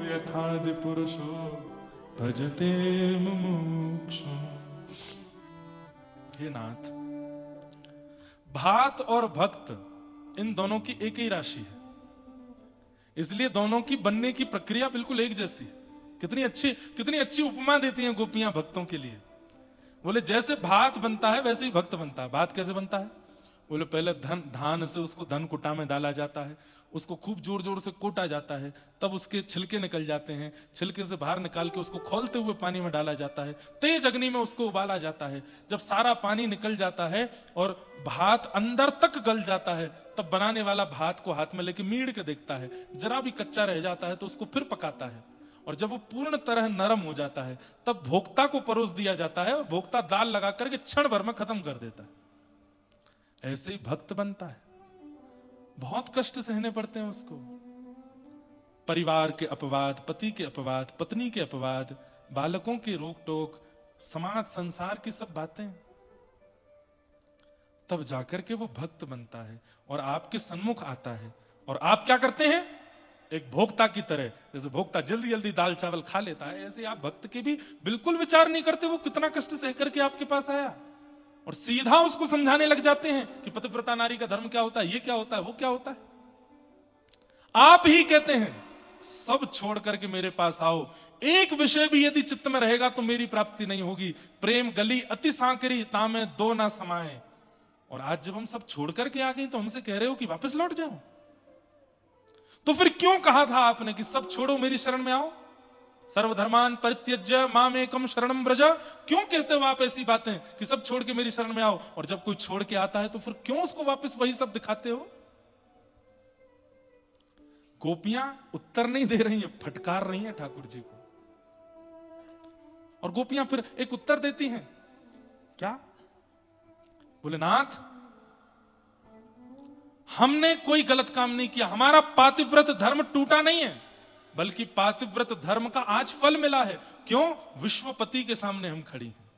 S1: यथादि पुरुषो भजते मुमुक्षु। हे नाथ, भात और भक्त इन दोनों की एक ही राशि है, इसलिए दोनों की बनने की प्रक्रिया बिल्कुल एक जैसी है। कितनी अच्छी उपमा देती हैं गोपियां भक्तों के लिए। बोले जैसे भात बनता है वैसे ही भक्त बनता है। भात कैसे बनता है? बोले पहले धान से उसको धन कुटा में डाला जाता है, उसको खूब जोर जोर से कोटा जाता है, तब उसके छिलके निकल जाते हैं, छिलके से बाहर निकाल के उसको खौलते हुए पानी में डाला जाता है, तेज अग्नि में उसको उबाला जाता है। जब सारा पानी निकल जाता है और भात अंदर तक गल जाता है, तब बनाने वाला भात को हाथ में लेके मीड़ के देखता है, जरा भी कच्चा रह जाता है तो उसको फिर पकाता है, और जब वो पूर्ण तरह नरम हो जाता है तब भोक्ता को परोस दिया जाता है और भोक्ता दाल लगा करके क्षण भर में खत्म कर देता है। ऐसे ही भक्त बनता है। बहुत कष्ट सहने पड़ते हैं उसको, परिवार के अपवाद, पति के अपवाद, पत्नी के अपवाद, बालकों की रोक टोक, समाज संसार की सब बातें, तब जाकर के वो भक्त बनता है और आपके सन्मुख आता है। और आप क्या करते हैं? एक भोक्ता की तरह, जैसे भोक्ता जल्दी जल्दी दाल चावल खा लेता है, ऐसे आप भक्त के भी बिल्कुल विचार नहीं करते वो कितना कष्ट सह करके आपके पास आया, और सीधा उसको समझाने लग जाते हैं कि पतिव्रता नारी का धर्म क्या होता है, ये क्या होता है, वो क्या होता है। आप ही कहते हैं सब छोड़ करके मेरे पास आओ, एक विषय भी यदि चित्त में रहेगा तो मेरी प्राप्ति नहीं होगी। प्रेम गली अति सांकरी, तामे दो ना समाए। और आज जब हम सब छोड़ करके आ गए तो हमसे कह रहे हो कि वापस लौट जाओ। तो फिर क्यों कहा था आपने कि सब छोड़ो मेरी शरण में आओ? सर्वधर्मान परित्यज्य माम एकम शरणम व्रज। क्यों कहते हो आप ऐसी बातें कि सब छोड़ के मेरी शरण में आओ, और जब कोई छोड़ के आता है तो फिर क्यों उसको वापस वही सब दिखाते हो? गोपियां उत्तर नहीं दे रही हैं, फटकार रही हैं ठाकुर जी को। और गोपियां फिर एक उत्तर देती हैं, क्या? बोले नाथ, हमने कोई गलत काम नहीं किया, हमारा पातिव्रत धर्म टूटा नहीं है, बल्कि पातिव्रत धर्म का आज फल मिला है। क्यों? विश्वपति के सामने हम खड़ी हैं।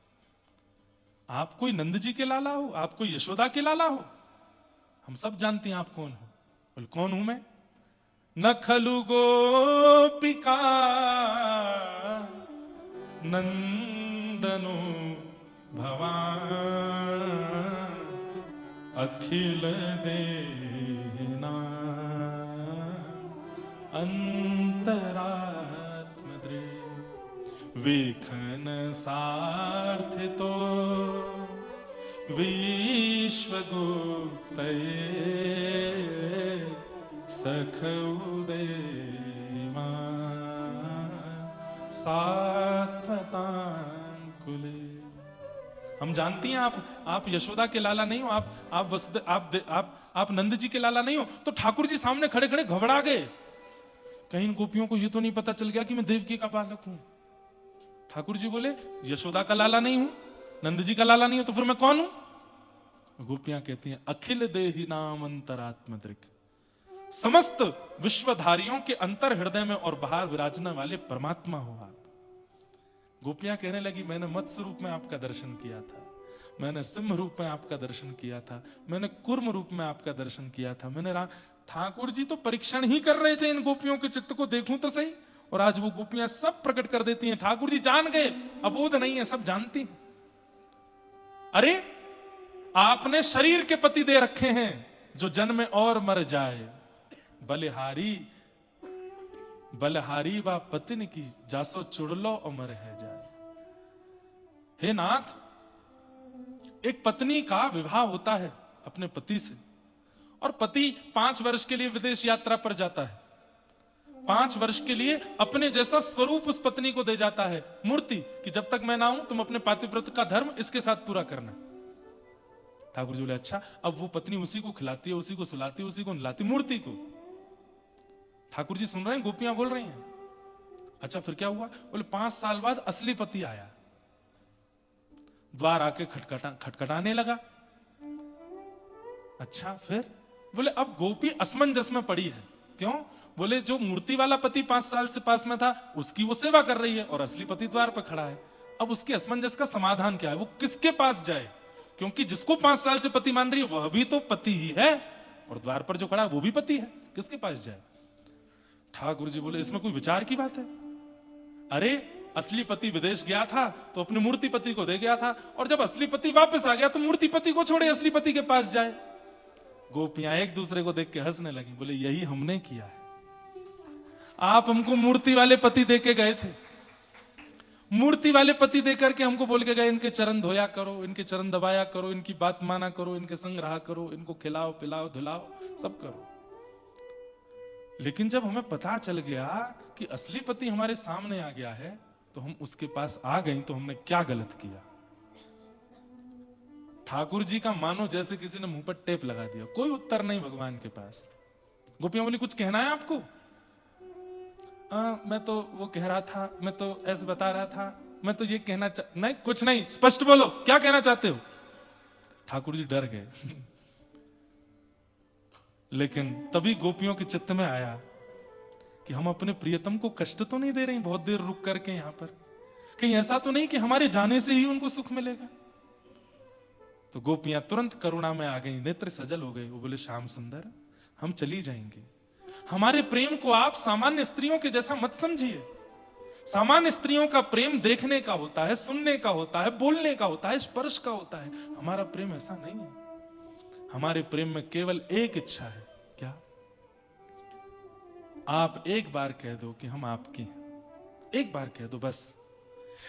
S1: आप कोई नंद जी के लाला हो, आप कोई यशोदा के लाला हो, हम सब जानते हैं आप कौन हो। बोले कौन हूं मैं? न खलु गोपिका नंदनो भवान अखिल देना अंतरात्म दृ विखन सार्थ तो विश्वगुप्त सख उदय सात्वतांकुले। हम जानती हैं आप यशोदा के लाला नहीं हो, आप नंद जी के लाला नहीं हो। तो ठाकुर जी सामने खड़े खड़े घबरा गए, कहीं गोपियों को ये तो नहीं पता चल गया कि मैं देवकी का बालक हूं। ठाकुर जी बोले यशोदा का लाला नहीं हूं, नंद जी का लाला नहीं हूं, तो फिर मैं कौन हूं? गोपियां कहती हैं अखिल देहि नाम अंतरात्मदृक्, समस्त विश्वधारियों के अंतर हृदय में और बाहर विराजने वाले परमात्मा हो आप। गोपियां कहने लगी मैंने मत्स्य रूप में आपका दर्शन किया था, मैंने सिंह रूप में आपका दर्शन किया था, मैंने कुर्म रूप में आपका दर्शन किया था, मैंने ठाकुर जी तो परीक्षण ही कर रहे थे इन गोपियों के चित्त को, देखूं तो सही। और आज वो गोपियां सब प्रकट कर देती हैं। ठाकुर जी जान गए, अबोध नहीं है, सब जानती हैं। अरे आपने शरीर के पति दे रखे हैं जो जन्म और मर जाए, बलिहारी बलहारी व पतिन की जासो चुड़लो अमर है जाए। हे नाथ, एक पत्नी का विवाह होता है अपने पति से, और पति 5 वर्ष के लिए विदेश यात्रा पर जाता है। 5 वर्ष के लिए अपने जैसा स्वरूप उस पत्नी को दे जाता है, मूर्ति, कि जब तक मैं ना हूं तुम अपने पातिव्रत का धर्म इसके साथ पूरा करना। ठाकुर जी बोले अच्छा। अब वो पत्नी उसी को खिलाती है, उसी को सुलाती है, उसी को नहलाती, मूर्ति को। ठाकुर जी सुन रहे हैं, गोपियां बोल रही हैं। अच्छा फिर क्या हुआ? बोले 5 साल बाद असली पति आया, द्वार आके खटखटाने लगा। अच्छा फिर? बोले अब गोपी असमंजस में पड़ी है। क्यों? बोले जो मूर्ति वाला पति 5 साल से पास में था उसकी वो सेवा कर रही है, और असली पति द्वार पर खड़ा है। अब उसके असमंजस का समाधान क्या है? वो किसके पास जाए? क्योंकि जिसको 5 साल से पति मान रही है वह भी तो पति ही है, और द्वार पर जो खड़ा है वो भी पति है, किसके पास जाए? ठाकुर जी बोले इसमें कोई विचार की बात है? अरे असली पति विदेश गया था तो अपने मूर्ति पति को दे गया था, और जब असली पति वापस आ गया तो मूर्ति पति को छोड़े असली पति के पास जाए। गोपियां एक दूसरे को देख के हंसने लगी। बोले यही हमने किया है। आप हमको मूर्ति वाले पति दे के गए थे, मूर्ति वाले पति दे करके हमको बोल के गए इनके चरण धोया करो, इनके चरण दबाया करो, इनकी बात माना करो, इनके संग रहा करो, इनको खिलाओ पिलाओ धुलाओ सब करो। लेकिन जब हमें पता चल गया कि असली पति हमारे सामने आ गया है तो हम उसके पास आ गए, तो हमने क्या गलत किया? ठाकुर जी का मानो जैसे किसी ने मुंह पर टेप लगा दिया, कोई उत्तर नहीं भगवान के पास। गोपियां बोली कुछ कहना है आपको? मैं तो वो कह रहा था, मैं तो ऐसे बता रहा था, मैं तो ये कहना नहीं, कुछ नहीं, स्पष्ट बोलो क्या कहना चाहते हो। ठाकुर जी डर गए। लेकिन तभी गोपियों के चित्त में आया कि हम अपने प्रियतम को कष्ट तो नहीं दे रहे हैं बहुत देर रुक करके यहां पर, कहीं ऐसा तो नहीं कि हमारे जाने से ही उनको सुख मिलेगा। तो गोपियां तुरंत करुणा में आ गई, नेत्र सजल हो गए। वो बोले श्याम सुंदर हम चली जाएंगे, हमारे प्रेम को आप सामान्य स्त्रियों के जैसा मत समझिए। सामान्य स्त्रियों का प्रेम देखने का होता है, सुनने का होता है, बोलने का होता है, स्पर्श का होता है। हमारा प्रेम ऐसा नहीं है। हमारे प्रेम में केवल एक इच्छा है, क्या? आप एक बार कह दो कि हम आपके हैं, एक बार कह दो, बस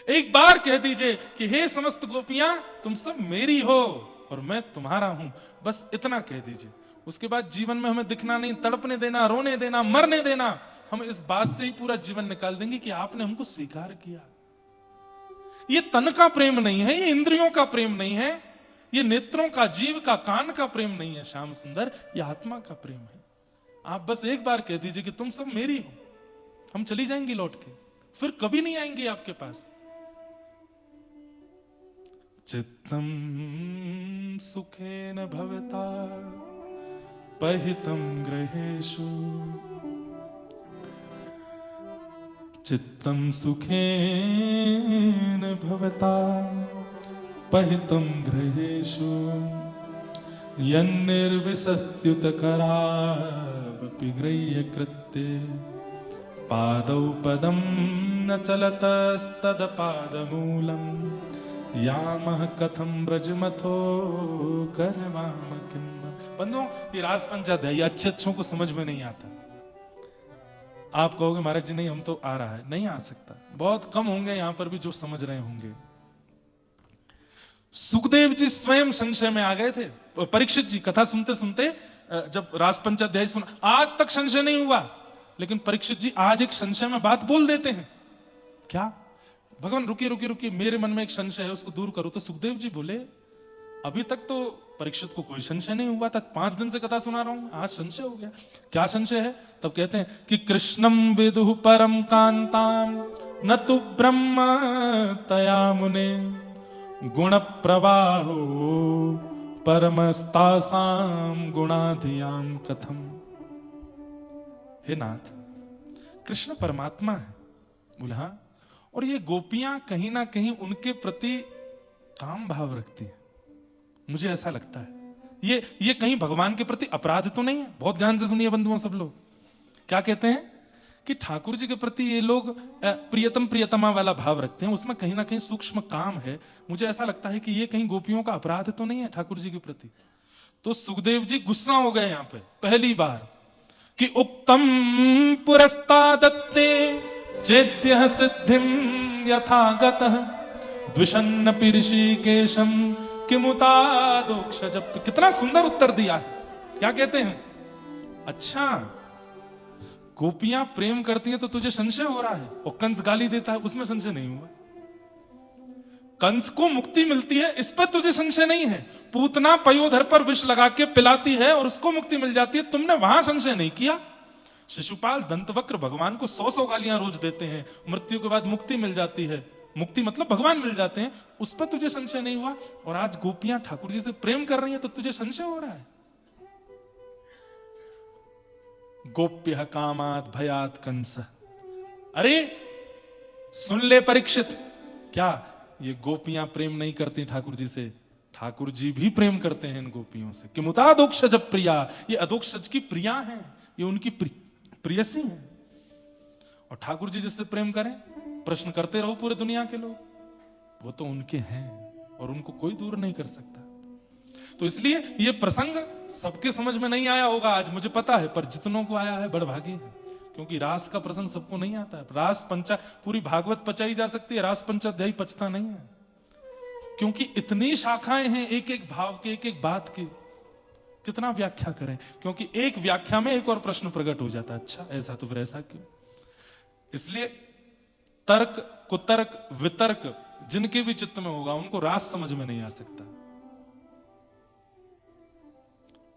S1: एक बार कह दीजिए कि हे समस्त गोपियां तुम सब मेरी हो और मैं तुम्हारा हूं, बस इतना कह दीजिए। उसके बाद जीवन में हमें दिखना नहीं, तड़पने देना, रोने देना, मरने देना। हम इस बात से ही पूरा जीवन निकाल देंगे कि आपने हमको स्वीकार किया। ये तन का प्रेम नहीं है, ये इंद्रियों का प्रेम नहीं है, ये नेत्रों का, जीव का, कान का प्रेम नहीं है श्याम सुंदर, ये आत्मा का प्रेम है। आप बस एक बार कह दीजिए कि तुम सब मेरी हो, हम चली जाएंगी लौट के, फिर कभी नहीं आएंगे आपके पास। चित्तम सुखेन भवता पहितम गृहेषु, चित्तम सुखेन भवता पहितम गृहेषु, यन्निर्विशस्त्युत करावपि गृह्य कृत्ये, पादौ पदं न चलतस्तदपादमूलम्, यामः कथं ब्रजमथो करवाम किं। बंधुओं, ये रास पंचाध्याय अच्छे अच्छों को समझ में नहीं आता। आप कहोगे महाराज जी नहीं, हम तो आ रहा है, नहीं आ सकता। बहुत कम होंगे यहां पर भी जो समझ रहे होंगे। सुखदेव जी स्वयं संशय में आ गए थे। परीक्षित जी कथा सुनते सुनते जब रास पंचाध्याय सुना, आज तक संशय नहीं हुआ, लेकिन परीक्षित जी आज एक संशय में बात बोल देते हैं। क्या? भगवान रुकिए रुकिए रुकिए, मेरे मन में एक संशय है, उसको दूर करो। तो सुखदेव जी बोले अभी तक तो परीक्षित को कोई संशय नहीं हुआ था, 5 दिन से कथा सुना रहा हूं, आज संशय हो गया। क्या संशय है? तब कहते हैं कि कृष्णम विदुः परम कांताम न तु ब्रह्म तया मुने, गुण प्रवाहो परमस्तासाम गुणाधियाम कथम। हे नाथ, कृष्ण परमात्मा है। बोला हाँ, और ये गोपियां कहीं ना कहीं उनके प्रति काम भाव रखती है, मुझे ऐसा लगता है। ये कहीं भगवान के प्रति अपराध तो नहीं है? बहुत ध्यान से सुनिए बंधुओं सब लोग। क्या कहते हैं कि ठाकुर जी के प्रति ये लोग प्रियतम प्रियतमा वाला भाव रखते हैं, उसमें कहीं ना कहीं सूक्ष्म काम है। मुझे ऐसा लगता है कि ये कहीं गोपियों का अपराध तो नहीं है ठाकुर जी के प्रति। तो सुखदेव जी गुस्सा हो गए यहां पे पहली बार कि उक्तम पुरस्तादत्ते चेत्य सिद्धिम यथागतः, द्विषन्न ऋषिकेशम किमुतादोक्ष। जब कितना सुंदर उत्तर दिया है। क्या कहते हैं? अच्छा, गोपियां प्रेम करती हैं तो तुझे संशय हो रहा है, और कंस गाली देता है उसमें संशय नहीं हुआ। कंस को मुक्ति मिलती है इस पर तुझे संशय नहीं है। पूतना पयोधर पर विष लगा के पिलाती है और उसको मुक्ति मिल जाती है, तुमने वहां संशय नहीं किया। शिशुपाल दंतवक्र भगवान को 100 गालियां रोज देते हैं, मृत्यु के बाद मुक्ति मिल जाती है, मुक्ति मतलब भगवान मिल जाते हैं, उस पर तुझे संशय नहीं हुआ। और आज गोपियां ठाकुर जी से प्रेम कर रही हैं तो तुझे संशय हो रहा है। गोप्य कामात भयात कंस। अरे सुन ले परीक्षित, क्या ये गोपियां प्रेम नहीं करती ठाकुर जी से? ठाकुर जी भी प्रेम करते हैं इन गोपियों से। कि मुतादोक्षज प्रिया, ये अदोक्षज की प्रिया हैं, ये उनकी प्रियसी हैं। और ठाकुर जी जिससे प्रेम करें, प्रश्न करते रहो पूरे दुनिया के लोग, वो तो उनके हैं और उनको कोई दूर नहीं कर सकता। तो इसलिए ये प्रसंग सबके समझ में नहीं आया होगा आज, मुझे पता है, पर जितनों को आया है बड़भागी है। क्योंकि रास का प्रसंग सबको नहीं आता है। रास पंचा पूरी भागवत पचाई जा सकती है, रास पंचाध्यायी पचता नहीं है, क्योंकि इतनी शाखाएं हैं एक एक भाव के, एक एक बात की। कितना व्याख्या करें, क्योंकि एक व्याख्या में एक और प्रश्न प्रकट हो जाता है। अच्छा ऐसा तो फिर ऐसा क्यों? इसलिए तर्क कुतर्क वितर्क जिनके भी चित्त में होगा उनको रास समझ में नहीं आ सकता,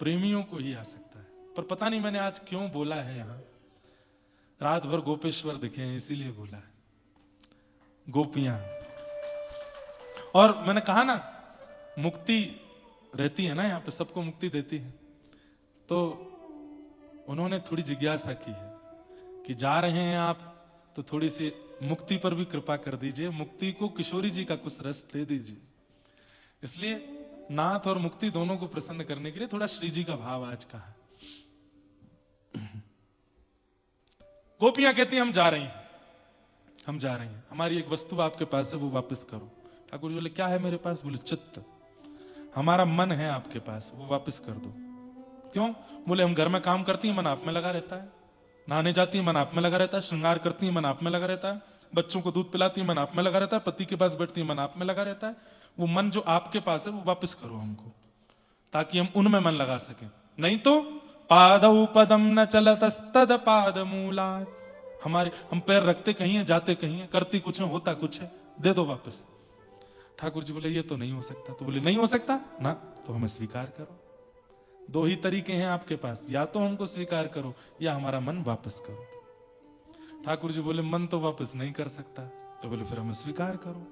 S1: प्रेमियों को ही आ सकता है। पर पता नहीं मैंने आज क्यों बोला है, यहां रात भर गोपेश्वर दिखे हैं इसीलिए बोला है। गोपियां, और मैंने कहा ना मुक्ति रहती है ना यहां पे, सबको मुक्ति देती है। तो उन्होंने थोड़ी जिज्ञासा की है कि जा रहे हैं आप तो थोड़ी सी मुक्ति पर भी कृपा कर दीजिए, मुक्ति को किशोरी जी का कुछ रस दे दीजिए। इसलिए नाथ और मुक्ति दोनों को प्रसन्न करने के लिए थोड़ा श्री जी का भाव आज का है। गोपियां कहती हैं हम जा रहे हैं, हम जा रहे हैं, हमारी एक वस्तु आपके पास है वो वापस करो। ठाकुर जी बोले क्या है मेरे पास? बोले चित्त, हमारा मन है आपके पास, वो वापस कर दो। क्यों? बोले हम घर में काम करती हैं, मन आप में लगा रहता है, नहाने जाती है मन आप में लगा रहता है, श्रृंगार करती है मन आप में लगा रहता है, बच्चों को दूध पिलाती है मन आप में लगा रहता है, पति के पास बैठती है मन आप में लगा रहता है। वो मन जो आपके पास है वो वापस करो हमको, ताकि हम उनमें मन लगा सकें। नहीं तो पादौ पदम न चलतस्तद पाद मूलात्, हमारे हम पैर रखते कहीं है, जाते कहीं है, करती कुछ है, होता कुछ है, दे दो वापस। ठाकुर जी बोले ये तो नहीं हो सकता। तो बोले नहीं हो सकता ना, तो हमें स्वीकार करो। दो ही तरीके हैं आपके पास, या तो हमको स्वीकार करो या हमारा मन वापस करो। ठाकुर जी बोले मन तो वापस नहीं कर सकता। तो बोले फिर हमें स्वीकार करो।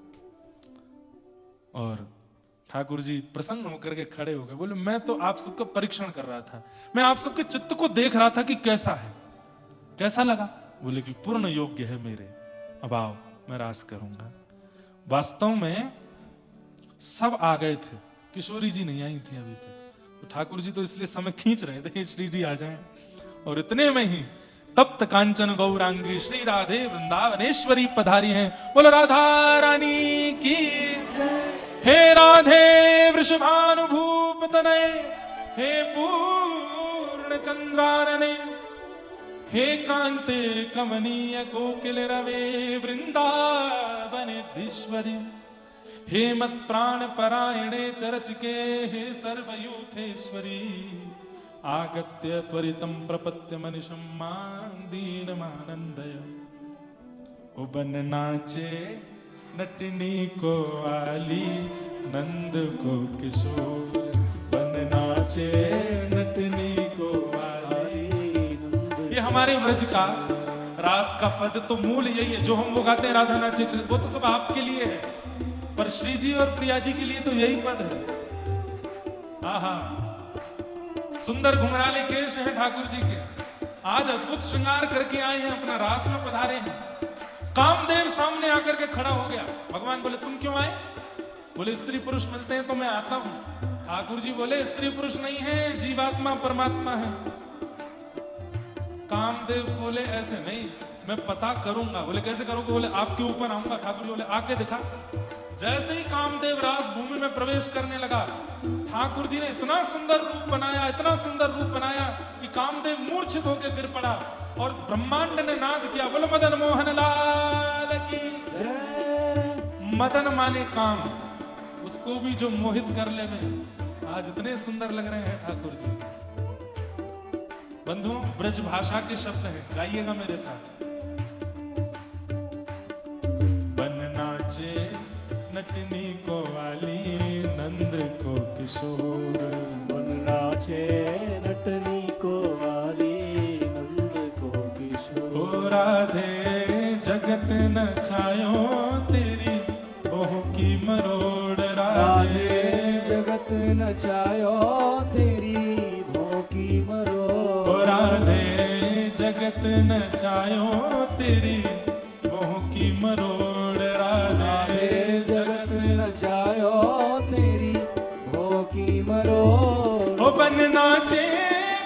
S1: और ठाकुर जी प्रसन्न होकर के खड़े हो गए। बोले मैं तो आप सबका परीक्षण कर रहा था, मैं आप सबके चित्त को देख रहा था कि कैसा है, कैसा लगा। बोले कि पूर्ण योग्य है मेरे, अब आओ मैं रास करूंगा। वास्तव में सब आ गए थे, किशोरी जी नहीं आई थी अभी तक। तो ठाकुर जी तो इसलिए समय खींच रहे थे श्री जी आ जाएं। और इतने में ही तप्त कांचन गौरांगी श्री राधे वृंदावनेश्वरी पधारी हैं। बोलो राधा रानी की हे राधे वृषभानुभूप तनय, हे पूर्ण चंद्रानने, हे कांते कमनीय कोकिल रवे वृंदावनेश्वरी, हे मत प्राण परायणे चरसिके, हे सर्वयूथेश्वरी, आगत्य त्वरितं प्रपत्य मनिषं मां दीनमानंदय। ओ बन नाचे नटनी को आली, नंद को किशोर, बन नाचे नटनी को आली। ये हमारे व्रज का रास का पद तो मूल यही है। जो हम वो गाते हैं राधा नाचे कृष्ण, वो तो सब आपके लिए है, पर श्री जी और प्रिया जी के लिए तो यही पद है। आहा, सुंदर घुंघराले केश है ठाकुर जी के, आज अद्भुत श्रृंगार करके आए हैं, अपना रास में पधारे हैं। कामदेव सामने आकर के खड़ा हो गया। भगवान बोले तुम क्यों आए? बोले स्त्री पुरुष मिलते हैं तो मैं आता हूं। ठाकुर जी बोले स्त्री पुरुष नहीं है, जीवात्मा परमात्मा है। कामदेव बोले ऐसे नहीं, मैं पता करूंगा। बोले कैसे करोगे? बोले आपके ऊपर आऊंगा। ठाकुर जी बोले आके दिखा। जैसे ही कामदेव रास भूमि में प्रवेश करने लगा, ठाकुर जी ने इतना सुंदर रूप बनाया, इतना सुंदर रूप बनाया कि कामदेव मूर्छित होकर गिर पड़ा और ब्रह्मांड ने नाद किया। बोलो मदन मोहन लाल की जय। मदन माने काम, उसको भी जो मोहित कर ले में। आज इतने सुंदर लग रहे हैं ठाकुर जी। बंधुओं, ब्रज भाषा के शब्द हैं, गाइएगा मेरे साथ। बन नाचे नटनी को वाली, नंद को किशोर,
S2: बन नाचे नटनी को वाली, नंद को किशोर।
S1: ओ राधे जगत न छायो तेरी बहु की मरोड़,
S2: राधे जगत न छायो तेरी बहु की मरोड़।
S1: ओ राधे जगत न छायो तेरी बहु की मरोड़, राधे
S2: जगत न छायो तेरी बहु की मरोड़।
S1: ओ बन नाचे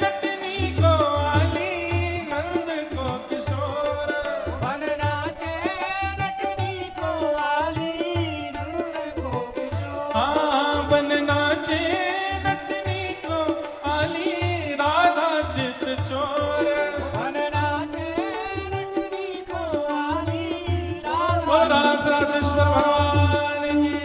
S1: नटनी को वाली, नंद को किशोर,
S2: बन नाचे नटनी को वाली, नंद को किशोर।
S1: हाँ बन नाचे नटनी को वाली, राधा चित चोर,
S2: बन नाचे नटनी को वाली,
S1: ओ रास रासेश्वर भगवान की।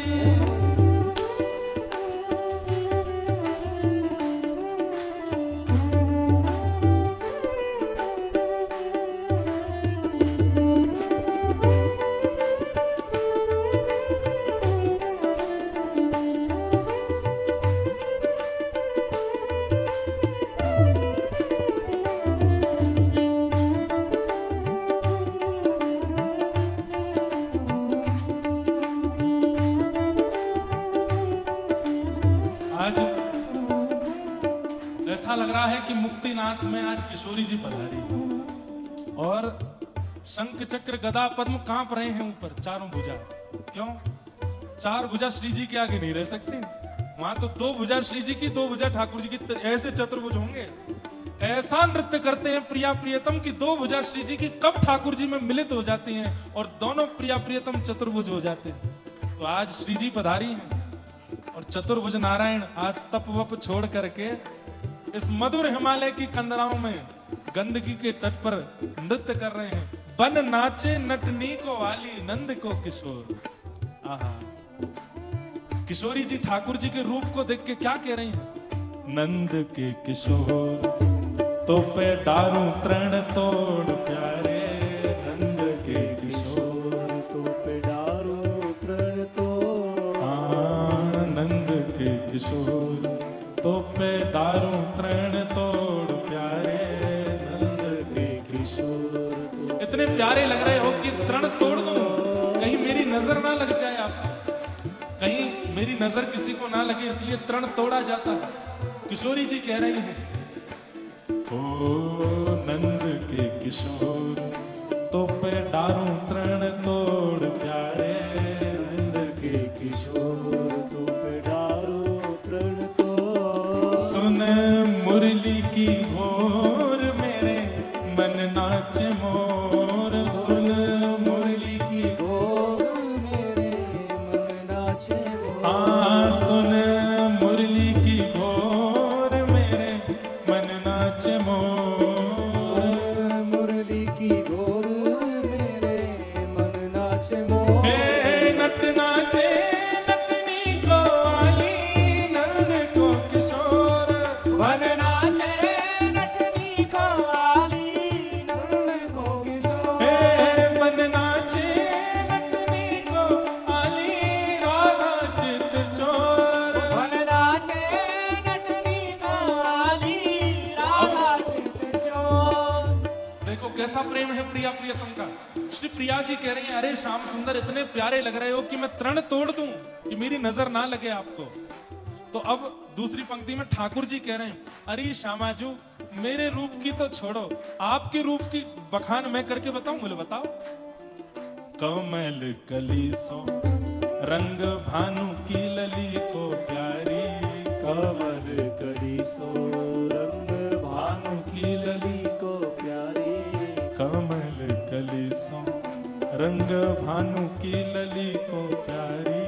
S1: आज ऐसा लग रहा है कि मुक्तिनाथ में आज किशोरी जी पधारी और शंख चक्र गदा पद्म कांप रहे हैं ऊपर चारों भुजा। क्यों? चार भुजा श्री जी के आगे नहीं रह सकते। वहां तो दो भुजा श्री जी की, दो भुजा ठाकुर जी की, ऐसे चतुर्भुज होंगे। ऐसा नृत्य करते हैं प्रिया प्रियतम की दो भुजा श्री जी की कब ठाकुर जी में मिलित हो जाती हैं और दोनों प्रिया प्रियतम चतुर्भुज हो जाते हैं। तो आज श्री जी पधारी हैं और चतुर्भुज नारायण आज तप वप छोड़ करके इस मधुर हिमालय की कंदराओं में गंदगी के तट पर नृत्य कर रहे हैं। बन नाचे नटनी को वाली नंद को किशोर। आहा, किशोरी जी ठाकुर जी के रूप को देख के क्या कह रही हैं? नंद के किशोर तो पे डारू तृण तोड़ प्यारे, नंद के किशोर
S2: तो पे डारो तृण तोड़।
S1: नंद के किशोर तो पे दारू तृण तोड़ प्यारे, नंद के किशोर। इतने प्यारे लग रहे हो कि तृण तोड़ दो, कहीं मेरी नजर ना लग जाए आपको, कहीं मेरी नजर किसी को ना लगे, इसलिए तृण तोड़ा जाता है। किशोरी जी कह रही हैं, ओ नंद के किशोर तो पे डारू तृण तोड़ प्यारे, नंद के किशोर
S2: तो पे डारो तृण तोड़।
S1: सुन मुरली की घोर मेरे मन नाच मोर, सुन मुरली की
S2: घोर मेरे मन नाचे मोर।
S1: सुन मुरली की घोर मेरे मन नाच मोर,
S2: सुन मुरली की घोर मेरे मन नाचे मोर।
S1: हे नट नाचे नटनी को वाली नंद को किशोर।
S2: वन नाचे नटनी को वाली नंद को किशोर।
S1: हे बन नाचे नटनी को वाली राधा चित चोर।
S2: वन नाचे नटनी को वाली राधा चित चोर।
S1: देखो कैसा प्रेम है प्रिया प्रियतम का। श्री प्रिया जी कह रही हैं, अरे श्याम सुंदर इतने प्यारे लग रहे हो कि मैं तृण तोड़ दूं कि मेरी नजर ना लगे आपको। तो अब दूसरी पंक्ति में ठाकुर जी कह रहे हैं, अरे श्यामाजू मेरे रूप की तो छोड़ो, आपके रूप की बखान मैं करके बताऊं? बोले बताओ। कमल कली सो रंग भानु की लली को प्यारी,
S2: कमल कली सो रंग भानु की लली को प्यारी।
S1: कमल कली सो रंग भानु की लली को प्यारी,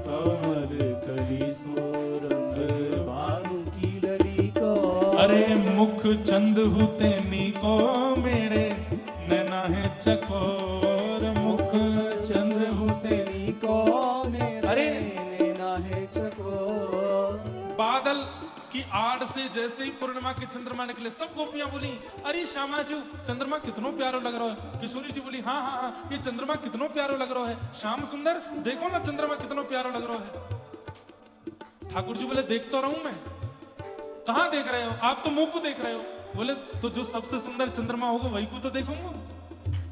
S2: कमल कली सो रंग भानु की लली को।
S1: अरे मुख चंद हुते नी को मेरे नैना है चकोर, मुख
S2: चंद्र हुते नी को मेरे
S1: अरे!
S2: नैना है चकोर।
S1: बादल की आड़ से जैसे ही पूर्णिमा के चंद्रमा निकले सब गोपियां बोली, अरे श्यामाजू चंद्रमा कितनो प्यारो लग रहा है। किशोरी जी बोली, हाँ हाँ हाँ ये चंद्रमा कितनो प्यारो लग रहा है। श्याम सुंदर देखो ना चंद्रमा कितनो प्यारो लग रहा है। ठाकुर जी बोले, देख तो रहूं मैं। कहां देख रहे हो आप? तो मुंह को देख रहे हो। बोले, तो जो सबसे सुंदर चंद्रमा होगा वही को तो देखूंगा।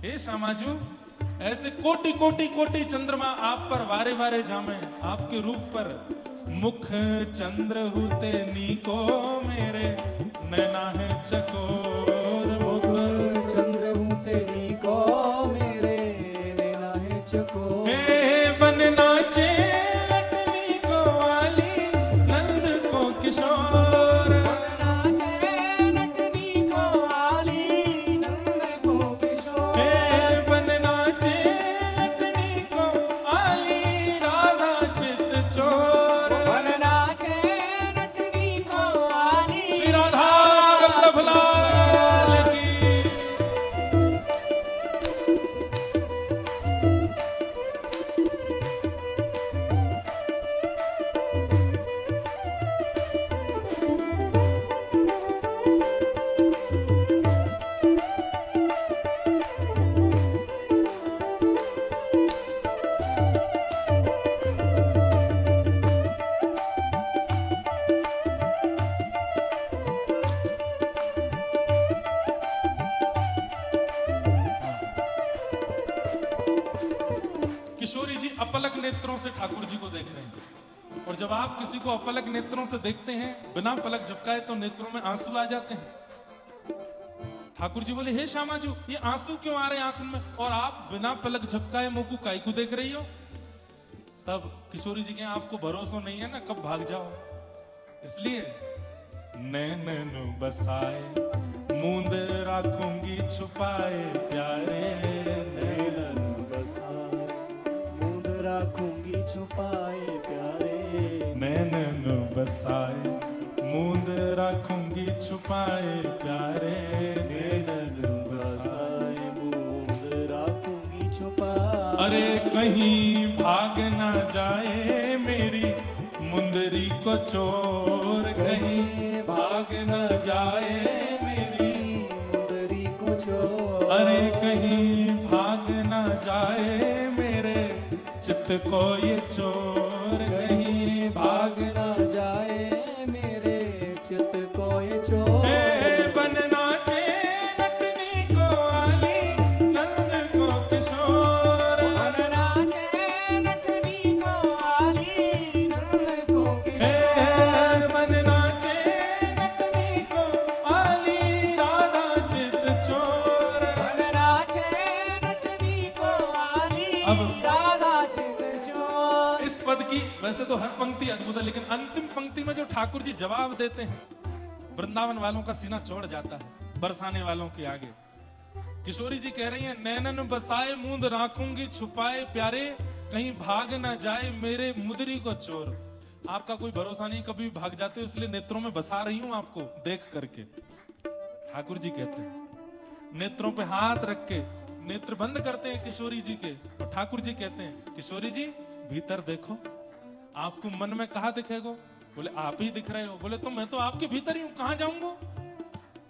S1: हे श्यामाजू ऐसे कोटि कोटि कोटि चंद्रमा आप पर वारे वारे जामे, आपके रूप पर मुख चंद्र हुते नी को मेरे नैना है चकोर, मुख
S2: चंद्र हुते नी को मेरे नैना है चकोर।
S1: हे बन नाचे नटनी को वाली नंद को किशोर।
S2: वन नाचे नटनी को वाली नंद को किशोर।
S1: हे बन नाचे नटनी को वाली राधा चित चोर।
S2: वन नाचे नटनी को वाली
S1: श्री राधा वल्लभ लाल की। किशोरी जी अपलक नेत्रों से ठाकुर जी को देख रहे हैं। और जब आप किसी को अपलक नेत्रों से देखते हैं, बिना पलक झपकाए, तो नेत्रों में आंसू आ जाते हैं। ठाकुर जी बोले, हे श्यामाजू, ये आंसू क्यों आ रहे हैं आंखों में, और आप बिना पलक झपकाए मुंह को काई को देख रही हो? तब किशोरी जी के आपको भरोसा नहीं है ना, कब भाग जाओ। इसलिए नैनन बसाए मूंद राखूंगी छुपाए प्यारे,
S2: नैनन बसाए मूंद राखूंगी छुपाए प्यारे,
S1: नैनन बसाए मूंद राखूंगी छुपाए प्यारे,
S2: नैनन बसाए मूंद राखूंगी छुपाए।
S1: अरे कहीं भाग ना जाए मेरी मुंदरी को चोर, कहीं
S2: भाग न जाए मेरी मुंदरी को चोर,
S1: अरे कहीं भाग ना जाए मेरे चित्त को ये चोर, कहीं
S2: भाग न जाए मेरे चित्त को ये चोर।
S1: बन नाचे नटनी को आली नंद को किशोर,
S2: बन नाचे नटनी को आली नंद को किशोर,
S1: बन नाचे नटनी को आली राधा चित चोर,
S2: बन नाचे नटनी को आली
S1: अब-
S2: राधा चित चोर।
S1: इस पद की वैसे तो हर पंक्ति अद्भुत है, लेकिन अंतिम पंक्ति में जो ठाकुर जी जवाब देते हैं, वृंदावन वालों का सीना चौड़ जाता है बरसाने वालों के आगे। किशोरी जी कह रही हैं, नैनन बसाए मूंद राखूंगी छुपाए प्यारे, कहीं भाग ना जाए मेरे मुदरी को चोर। आपका कोई भरोसा नहीं, कभी भी भाग जाते हो, इसलिए नेत्रों में बसा रही हूं आपको देख करके। ठाकुर जी कहते हैं, नेत्रों पे हाथ रख के नेत्र बंद करते हैं किशोरी जी के, और ठाकुर जी कहते हैं, किशोरी जी भीतर देखो, आपको मन में कहा दिखेगो? बोले आप ही दिख रहे हो। बोले तो मैं तो आपके भीतर ही हूं, कहां जाऊंगा?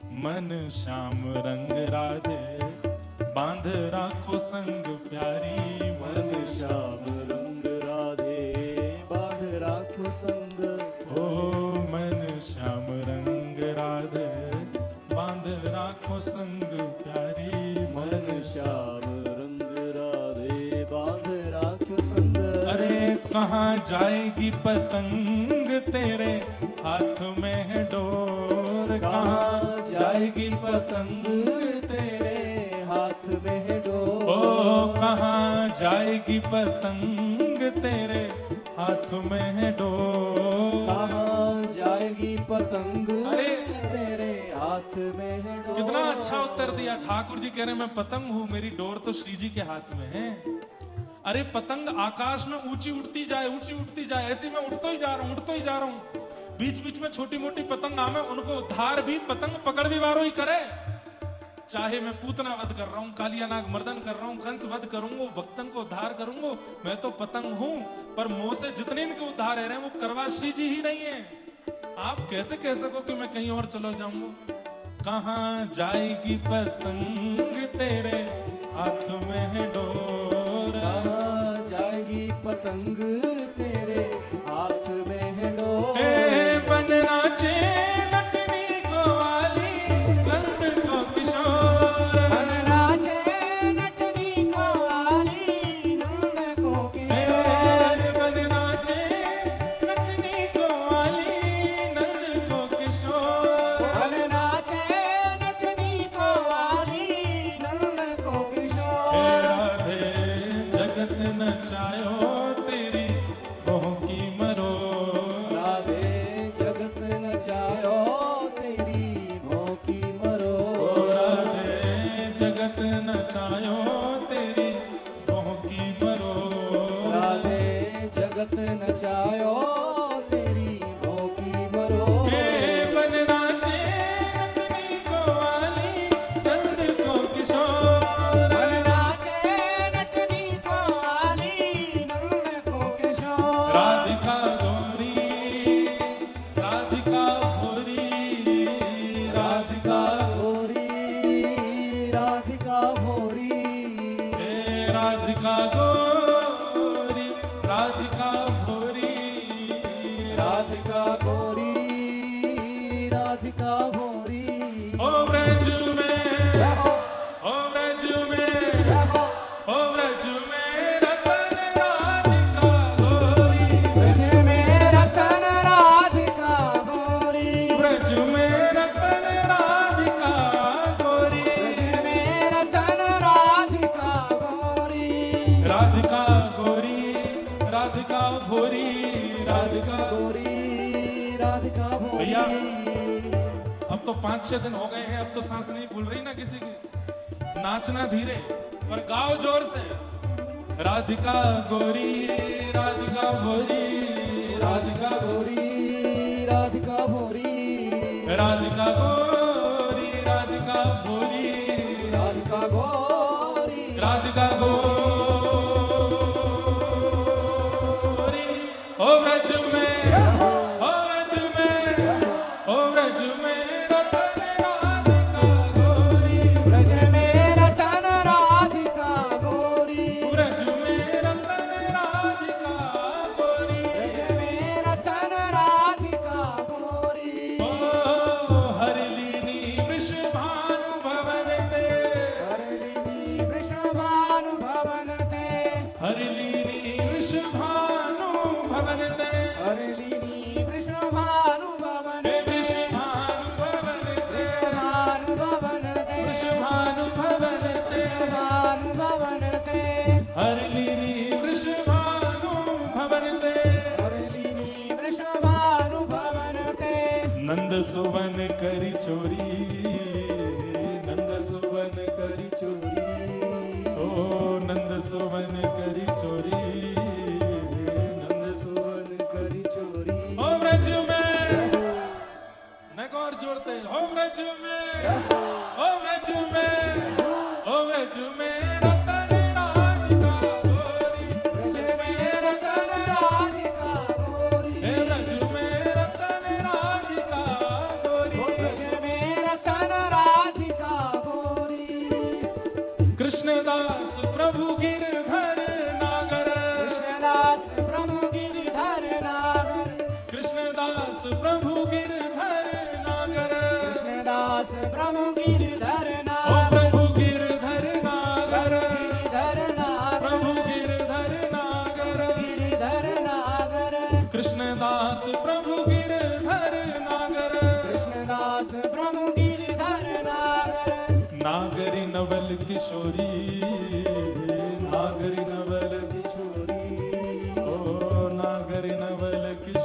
S1: मन श्याम रंग राधे बांध राखो संग प्यारी,
S2: मन श्याम रंग राधे बांध राखो संग,
S1: ओ मन श्याम रंग राधे बांध राखो संग प्यारी,
S2: मन श्याम रंग राधे बांध राखो संग।
S1: अरे कहाँ जाएगी पतंग तेरे हाथ में है डोर,
S2: कहाँ जाएगी पतंग तेरे हाथ में है डोर,
S1: ओ कहाँ जाएगी पतंग तेरे हाथ में है डोर।
S2: कहाँ जाएगी पतंग
S1: अरे!
S2: तेरे हाथ में है डोर।
S1: कितना अच्छा उत्तर दिया ठाकुर जी, कह रहे मैं पतंग हूं, मेरी डोर तो श्री जी के हाथ में है। अरे पतंग आकाश में ऊंची उठती जाए, ऊंची उठती जाए, ऐसे मैं उड़ता ही जा रहा हूं, उड़ता ही जा रहा हूं। बीच बीच में छोटी मोटी पतंग आवे, उनको उद्धार भी पतंग पकड़ भी वारो ही करे। चाहे मैं पूतना वध कर रहा हूं, कालिया नाग मर्दन कर रहा हूं, कंस वध करूंगा, भक्तन को उद्धार करूंगा, मैं तो पतंग हूं। पर मुंह से जितने इनके उद्धार रहे हैं वो करवा श्री जी ही नहीं है। आप कैसे कह सको कि मैं कहीं और चलो जाऊंगा? कहाँ जाएगी पतंग तेरे हाथ में है डोर,
S2: कहाँ जाएगी पतंग तेरे हाथ में है डोर।
S1: बन नाचे नटनी को आली नंद को किशोर,
S2: बन नाचे नटनी को आली नंद को किशोर,
S1: बन नाचे नटनी को आली नंद को किशोर।
S2: बन नाचे नटनी को आली नंद को किशोर।
S1: राधे जगत नचायो तेरी मोह की मरो,
S2: राधे जगत नचायो तेरी भों की मरो।
S1: राधे जगत नचायो तेरी मोह की मरो,
S2: राधे जगत नचायो तेरी भों की मरो।
S1: बन नाचे नटनी को आली नंद को किशोर,
S2: बन नाचे नटनी को आली नंद को किशोर।
S1: राधिका गौरी राधिका भोरी,
S2: राधिका भोरी राधिका भोरी,
S1: राधिका गौरी राधिका भोरी, भोरी,
S2: राधिका गोरी, राधिका भोरी।
S1: भैया अब तो 5-6 दिन हो गए हैं, अब तो सांस नहीं फूल रही ना किसी की। नाचना धीरे और गाओ जोर से। राधिका गोरी, राधिका भोरी,
S2: राधिका गोरी, राधिका भोरी,
S1: राधिका गोरी, राधिका भोरी,
S2: राधिका गोरी,
S1: राधिका गोरी। ओ ब्रज में, ओ ब्रज में, ओ ब्रज में रतन राधिका गोरी,
S2: ब्रज में रतन राधिका गोरी,
S1: ब्रज में रतन राधिका गोरी।
S2: ब्रज में रतन राधिका गोरी।
S1: ओ हरिलीनी विश्वभानु भवन ते,
S2: हरिणी वृषभानु भवन ते,
S1: हरिलीनी विश्वभानु भवन ते,
S2: हरिणी वृषभानु भवन
S1: हे
S2: ते,
S1: विश्वभानु भवन ते,
S2: वृषभानु भवन ते,
S1: विश्वभानु भवन ते,
S2: वृषभानु भवन ते,
S1: हरिलीनी विश्वभानु भवन ते।
S2: हरिणी वृषभानु भवन ते।
S1: नंद सुवन करी चोरी, नंद सुवन
S2: करी चोरी,
S1: ओ नंद सुवन करी चोरी,
S2: नंद सुवन करी चोरी।
S1: ओ ब्रज में नग और जोड़ते, ओ ब्रज में, ओ ब्रज में, ओ ब्रज में रतन राधिका गोरी,
S2: ब्रज में रतन राधिका गोरी,
S1: हे ब्रज में रतन राधिका गोरी।
S2: ब्रज में रतन राधिका गोरी।
S1: कृष्णदास प्रभु गिरधर नागर,
S2: कृष्णदास प्रभु गिरधर नागर,
S1: कृष्णदास प्रभु गिरधर नागर,
S2: कृष्णदास प्रभु गिरधर
S1: ओ
S2: नागर,
S1: प्रभु गिरधर नागर,
S2: गिरधर नागर,
S1: प्रभु गिरधर नागर,
S2: गिरधर नागर,
S1: कृष्णदास प्रभु गिरधर नागर।
S2: कृष्णदास प्रभु गिरधर नागर।
S1: नागरी नवल किशोरी, नागरी नवल
S2: किशोरी,
S1: ओ नागरी नवल किशोरी।